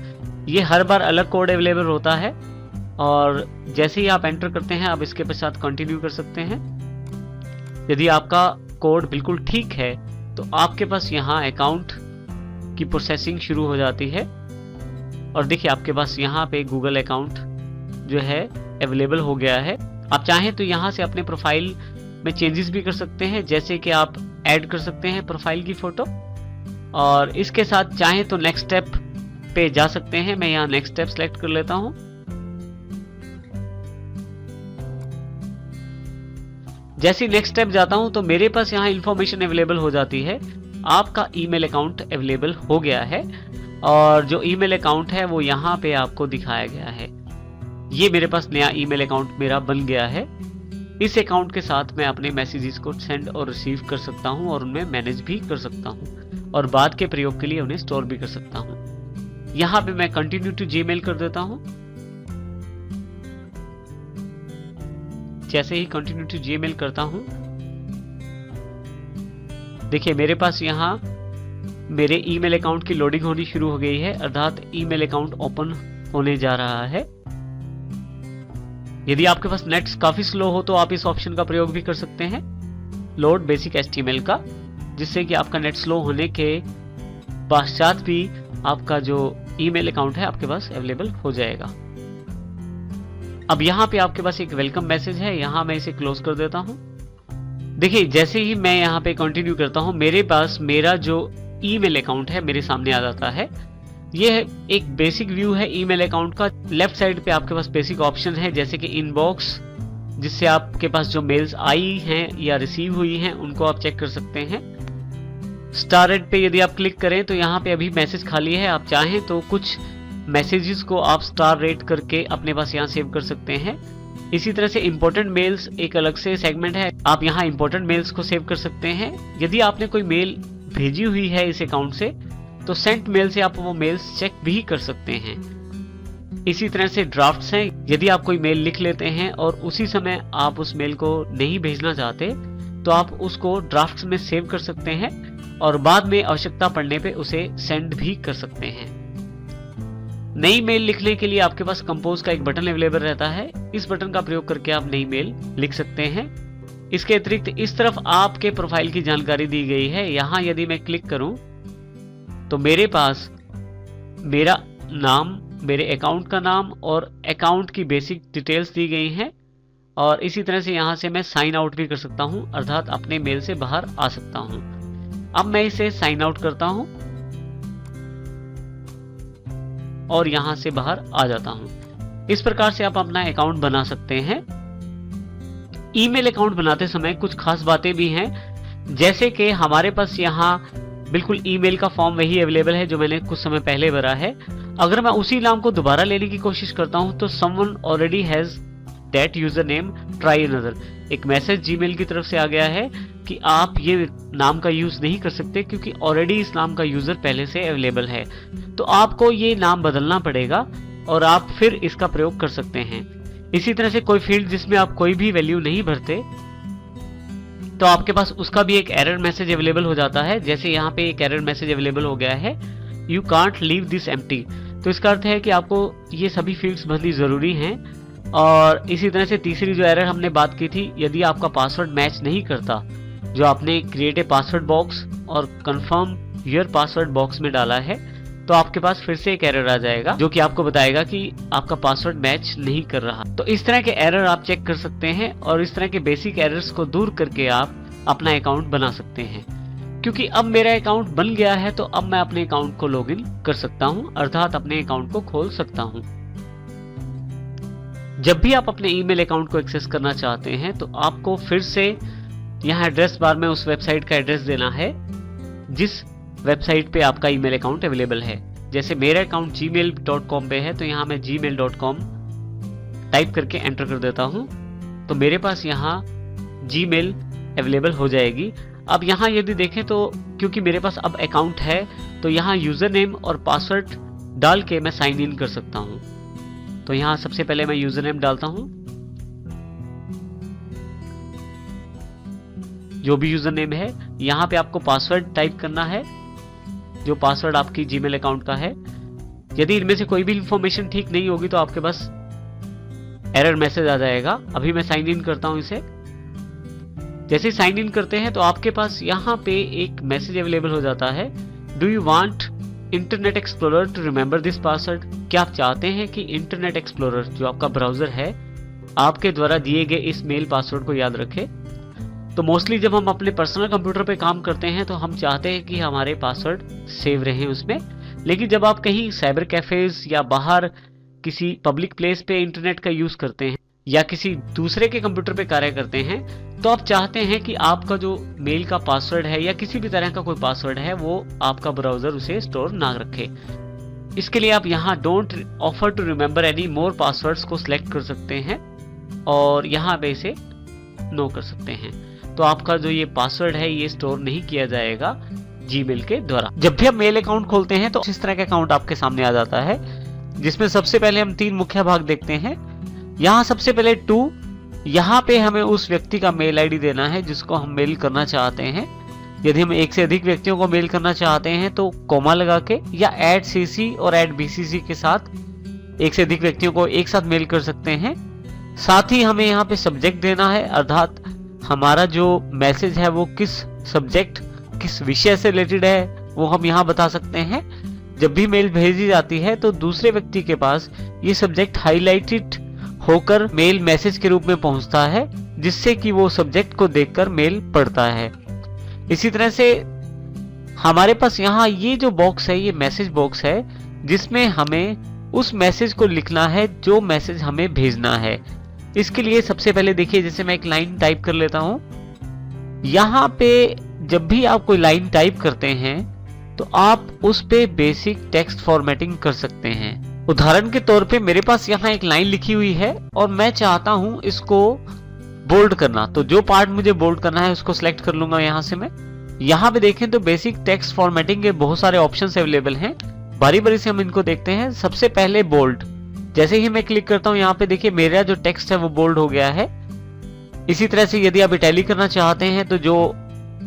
ये हर बार अलग कोड अवेलेबल होता है, और जैसे ही आप एंटर करते हैं आप इसके पश्चात कंटिन्यू कर सकते हैं। यदि आपका कोड बिल्कुल ठीक है तो आपके पास यहाँ अकाउंट की प्रोसेसिंग शुरू हो जाती है, और देखिए आपके पास यहाँ पे गूगल अकाउंट जो है अवेलेबल हो गया है। आप चाहें तो यहाँ से अपने प्रोफाइल में चेंजेस भी कर सकते हैं, जैसे कि आप ऐड कर सकते हैं प्रोफाइल की फोटो, और इसके साथ चाहें तो नेक्स्ट स्टेप पे जा सकते हैं। मैं यहाँ नेक्स्ट स्टेप सेलेक्ट कर लेता हूँ। जैसे ही नेक्स्ट स्टेप जाता हूं तो मेरे पास यहाँ इंफॉर्मेशन अवेलेबल हो जाती है। आपका ईमेल अकाउंट अवेलेबल हो गया है, और जो ईमेल अकाउंट है वो यहाँ पे आपको दिखाया गया है। ये मेरे पास नया ईमेल अकाउंट मेरा बन गया है। इस अकाउंट के साथ मैं अपने मैसेजेस को सेंड और रिसीव कर सकता हूँ, और उनमें मैनेज भी कर सकता हूँ, और बाद के प्रयोग के लिए उन्हें स्टोर भी कर सकता हूँ। यहाँ पे मैं कंटिन्यू टू जीमेल कर देता हूँ। जैसे ही कंटिन्यू टू जीमेल करता हूं, देखिए मेरे पास यहाँ मेरे ईमेल अकाउंट की लोडिंग होनी शुरू हो गई है, अर्थात ईमेल अकाउंट ओपन होने जा रहा है। यदि आपके पास नेट काफी स्लो हो तो आप इस ऑप्शन का प्रयोग भी कर सकते हैं, लोड बेसिक एचटीएमएल का, जिससे कि आपका नेट स्लो होने के पश्चात भी आपका जो ईमेल अकाउंट है आपके पास अवेलेबल हो जाएगा। अब यहाँ पे आपके पास एक वेलकम मैसेज है, यहाँ मैं इसे क्लोज कर देता हूँ। देखिए जैसे ही मैं यहाँ पे कंटिन्यू करता हूँ, मेरे पास मेरा जो ईमेल अकाउंट है मेरे सामने आ जाता है। यह एक बेसिक व्यू है ईमेल अकाउंट का। लेफ्ट साइड पे आपके पास बेसिक ऑप्शन है, जैसे कि इनबॉक्स, जिससे आपके पास जो मेल्स आई हैं या रिसीव हुई हैं उनको आप चेक कर सकते हैं। स्टार रेट पे यदि आप क्लिक करें तो यहाँ पे अभी मैसेज खाली है। आप चाहें तो कुछ मैसेजेस को आप स्टार रेट करके अपने पास यहाँ सेव कर सकते हैं। इसी तरह से इंपॉर्टेंट मेल्स एक अलग से सेगमेंट है, आप यहाँ इंपॉर्टेंट मेल्स को सेव कर सकते हैं। यदि आपने कोई मेल भेजी हुई है इस अकाउंट से तो सेंट मेल से आप वो मेल्स चेक भी कर सकते हैं। इसी तरह से ड्राफ्ट्स हैं, यदि आप कोई मेल लिख लेते हैं और उसी समय आप उस मेल को नहीं भेजना चाहते तो आप उसको ड्राफ्ट्स में सेव कर सकते हैं, और बाद में आवश्यकता पड़ने पे उसे सेंड भी कर सकते हैं। नई मेल लिखने के लिए आपके पास कंपोज का एक बटन अवेलेबल रहता है। इस बटन का प्रयोग करके आप नई मेल लिख सकते हैं। इसके अतिरिक्त इस तरफ आपके प्रोफाइल की जानकारी दी गई है। यहाँ यदि मैं क्लिक करूं तो मेरे पास मेरा नाम, मेरे अकाउंट का नाम और अकाउंट की बेसिक डिटेल्स दी गई हैं, और इसी तरह से यहाँ से मैं साइन आउट भी कर सकता हूँ, अर्थात अपने मेल से बाहर आ सकता हूँ। अब मैं इसे साइन आउट करता हूँ और यहां से बाहर आ जाता हूं। इस प्रकार से आप अपना अकाउंट बना सकते हैं। ईमेल अकाउंट बनाते समय कुछ खास बातें भी हैं, जैसे कि हमारे पास यहाँ बिल्कुल ईमेल का फॉर्म वही अवेलेबल है जो मैंने कुछ समय पहले भरा है। अगर मैं उसी नाम को दोबारा लेने की कोशिश करता हूं तो someone already has that user name, try another, एक मैसेज जीमेल की तरफ से आ गया है कि आप ये नाम का यूज नहीं कर सकते क्योंकि ऑलरेडी इस नाम का यूजर पहले से अवेलेबल है। तो आपको ये नाम बदलना पड़ेगा और आप फिर इसका प्रयोग कर सकते हैं। इसी तरह से कोई फील्ड जिसमें आप कोई भी वैल्यू नहीं भरते तो आपके पास उसका भी एक एरर मैसेज अवेलेबल हो जाता है। जैसे यहाँ पे एक एरर मैसेज अवेलेबल हो गया है, you can't leave this empty. तो इसका अर्थ है कि आपको ये सभी फील्ड्स भरनी जरूरी हैं। और इसी तरह से तीसरी जो एरर हमने बात की थी, यदि आपका पासवर्ड मैच नहीं करता जो आपने क्रिएट ए पासवर्ड बॉक्स और कंफर्म योर पासवर्ड बॉक्स में डाला है, तो आपके पास फिर से एक एरर आ जाएगा जो कि आपको बताएगा कि आपका पासवर्ड मैच नहीं कर रहा। तो इस तरह के एरर आप चेक कर सकते हैं और इस तरह के बेसिक एरर्स को दूर करके आप अपना अकाउंट बना सकते हैं। क्योंकि अब मेरा अकाउंट बन गया है तो अब मैं अपने अकाउंट को लॉगिन कर सकता हूं, अर्थात अपने अकाउंट को खोल सकता हूं। जब भी आप अपने ईमेल अकाउंट को एक्सेस करना चाहते हैं तो आपको फिर से यहाँ एड्रेस बार में उस वेबसाइट का एड्रेस देना है जिस वेबसाइट पे आपका ईमेल अकाउंट अवेलेबल है। जैसे मेरा अकाउंट gmail.com पे है, तो यहाँ मैं gmail.com टाइप करके एंटर कर देता हूँ, तो मेरे पास यहाँ जीमेल अवेलेबल हो जाएगी। अब यहाँ यदि देखें तो क्योंकि मेरे पास अब अकाउंट है, तो यहाँ यूजर नेम और पासवर्ड डाल के मैं साइन इन कर सकता हूँ। तो यहाँ सबसे पहले मैं यूजर नेम डालता हूँ, जो भी यूजर नेम है। यहाँ पे आपको पासवर्ड टाइप करना है, जो पासवर्ड आपकी जीमेल अकाउंट का है। यदि इनमें से कोई भी इंफॉर्मेशन ठीक नहीं होगी तो आपके पास एरर मैसेज आ जाएगा। अभी मैं साइन इन करता हूं इसे। जैसे साइन इन करते हैं तो आपके पास यहाँ पे एक मैसेज अवेलेबल हो जाता है, do you want Internet Explorer to remember this password. क्या आप चाहते हैं कि इंटरनेट एक्सप्लोरर जो आपका ब्राउजर है आपके द्वारा दिए गए इस मेल पासवर्ड को याद रखे। तो मोस्टली जब हम अपने पर्सनल कंप्यूटर पे काम करते हैं तो हम चाहते हैं कि हमारे पासवर्ड सेव रहे उसमें। लेकिन जब आप कहीं साइबर कैफेज या बाहर किसी पब्लिक प्लेस पे इंटरनेट का यूज करते हैं या किसी दूसरे के कंप्यूटर पे कार्य करते हैं, तो आप चाहते हैं कि आपका जो मेल का पासवर्ड है या किसी भी तरह का कोई पासवर्ड है वो आपका ब्राउजर उसे स्टोर ना रखे। इसके लिए आप यहाँ don't offer to remember any more passwords को सिलेक्ट कर सकते हैं और यहाँ पे इसे नो कर सकते हैं। तो आपका जो ये पासवर्ड है ये स्टोर नहीं किया जाएगा जीमेल के द्वारा। जब भी आप मेल अकाउंट खोलते हैं तो इस तरह का अकाउंट आपके सामने आ जाता है, जिसमें सबसे पहले हम 3 मुख्य भाग देखते हैं। यहाँ सबसे पहले टू, यहाँ पे हमें उस व्यक्ति का मेल आईडी देना है जिसको हम मेल करना चाहते हैं। यदि हम एक से अधिक व्यक्तियों को मेल करना चाहते हैं तो कोमा लगा के या @cc और @bcc के साथ एक से अधिक व्यक्तियों को एक साथ मेल कर सकते हैं। साथ ही हमें यहाँ पे सब्जेक्ट देना है, अर्थात हमारा जो मैसेज है वो किस सब्जेक्ट, किस विषय से रिलेटेड है वो हम यहाँ बता सकते हैं। जब भी मेल भेजी जाती है तो दूसरे व्यक्ति के पास ये सब्जेक्ट हाईलाइटेड होकर मेल मैसेज के रूप में पहुंचता है, जिससे कि वो सब्जेक्ट को देखकर मेल पढ़ता है। इसी तरह से हमारे पास यहाँ ये जो बॉक्स है ये मैसेज बॉक्स है, जिसमें हमें उस मैसेज को लिखना है जो मैसेज हमें भेजना है। इसके लिए सबसे पहले देखिए, जैसे मैं एक लाइन टाइप कर लेता हूं। यहाँ पे जब भी आप कोई लाइन टाइप करते हैं तो आप उस पे बेसिक टेक्स्ट फॉर्मेटिंग कर सकते हैं। उदाहरण के तौर पे मेरे पास यहाँ एक लाइन लिखी हुई है और मैं चाहता हूं इसको बोल्ड करना, तो जो पार्ट मुझे बोल्ड करना है उसको सिलेक्ट कर लूंगा यहाँ से मैं। यहाँ पे देखें तो बेसिक टेक्स्ट फॉर्मेटिंग के बहुत सारे ऑप्शंस अवेलेबल हैं, बारी बारी से हम इनको देखते हैं। सबसे पहले बोल्ड, जैसे ही मैं क्लिक करता हूँ यहाँ पे देखिए मेरा जो टेक्स्ट है वो बोल्ड हो गया है। इसी तरह से यदि आप इटैलिक करना चाहते हैं तो जो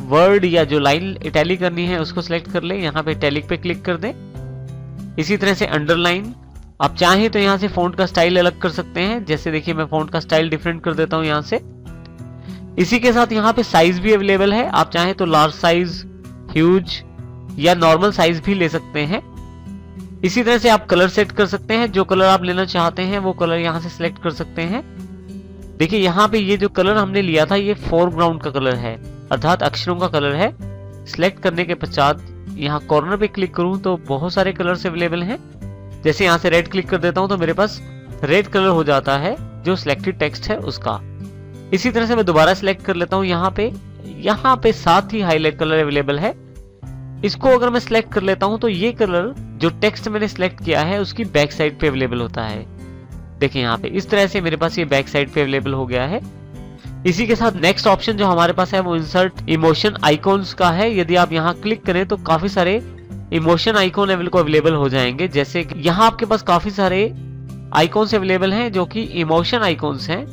वर्ड या जो लाइन इटैलिक करनी है उसको सिलेक्ट कर ले, यहाँ पे इटैलिक पे क्लिक कर दें। इसी तरह से अंडरलाइन, आप चाहें तो यहाँ से फॉन्ट का स्टाइल अलग कर सकते हैं। जैसे देखिए मैं फॉन्ट का स्टाइल डिफरेंट कर देता हूँ यहाँ से। इसी के साथ यहाँ पे साइज भी अवेलेबल है, आप चाहें तो लार्ज साइज, ह्यूज या नॉर्मल साइज भी ले सकते हैं। इसी तरह से आप कलर सेट कर सकते हैं, जो कलर आप लेना चाहते हैं वो कलर यहाँ से सिलेक्ट कर सकते हैं। देखिए यहाँ पे ये जो कलर हमने लिया था ये फोरग्राउंड का कलर है, अर्थात अक्षरों का कलर है। सिलेक्ट करने के पश्चात यहाँ कॉर्नर पे क्लिक करूं तो बहुत सारे कलर्स अवेलेबल हैं। जैसे यहाँ से रेड क्लिक कर देता हूं तो मेरे पास रेड कलर हो जाता है जो सिलेक्टेड टेक्स्ट है उसका। इसी तरह से मैं दोबारा सिलेक्ट कर लेता हूँ यहाँ पे साथ ही हाईलाइट कलर अवेलेबल है। इसको अगर मैं सिलेक्ट कर लेता हूं तो ये कलर जो टेक्स्ट मैंने सिलेक्ट किया है उसकी बैक साइड पे अवेलेबल होता है। देखिए यहाँ पे इस तरह से मेरे पास ये बैक साइड पे अवेलेबल हो गया है। इसी के साथ नेक्स्ट ऑप्शन जो हमारे पास है वो इंसर्ट इमोशन आइकॉन्स का है। यदि आप यहाँ क्लिक करें तो काफी सारे इमोशन आइकॉन अवेलेबल हो जाएंगे। जैसे कि यहाँ आपके पास काफी सारे आइकॉन्स अवेलेबल हैं जो कि इमोशन आइकॉन्स हैं।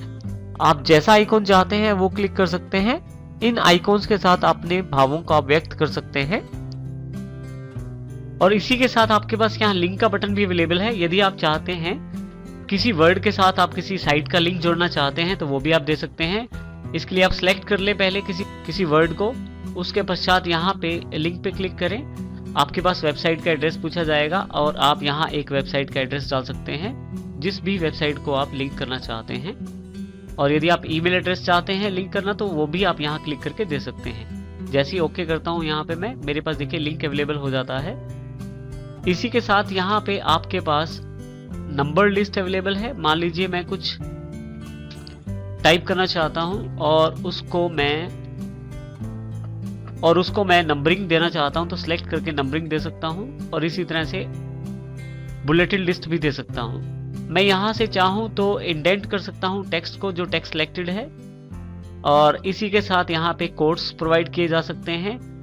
आप जैसा आइकॉन चाहते हैं वो क्लिक कर सकते हैं। इन आइकॉन्स के साथ अपने भावों को आप व्यक्त कर सकते हैं। और इसी के साथ आपके पास यहाँ लिंक का बटन भी अवेलेबल है। यदि आप चाहते हैं किसी वर्ड के साथ आप किसी साइट का लिंक जोड़ना चाहते हैं तो वो भी आप दे सकते हैं। इसके लिए आप सिलेक्ट कर ले पहले किसी वर्ड को, उसके पश्चात यहाँ पे लिंक पे क्लिक करें। आपके पास वेबसाइट का एड्रेस पूछा जाएगा और आप यहाँ एक वेबसाइट का एड्रेस डाल सकते हैं जिस भी वेबसाइट को आप लिंक करना चाहते हैं। और यदि आप ईमेल एड्रेस चाहते हैं लिंक करना तो वो भी आप यहाँ क्लिक करके दे सकते हैं। जैसे ही ओके करता हूँ यहाँ पे मैं, मेरे पास देखिए लिंक अवेलेबल हो जाता है। इसी के साथ यहाँ पे आपके पास नंबर लिस्ट अवेलेबल है। मान लीजिए मैं कुछ टाइप करना चाहता हूं और उसको मैं और उसको मैं नंबरिंग देना चाहता हूं तो सिलेक्ट करके नंबरिंग दे सकता हूं, और इसी तरह से बुलेटिन लिस्ट भी दे सकता हूं। मैं यहां से चाहूं तो इंडेंट कर सकता हूं टेक्स्ट को, जो टेक्स्ट सिलेक्टेड है, और इसी के साथ यहाँ पे कोट्स प्रोवाइड किए जा सकते हैं।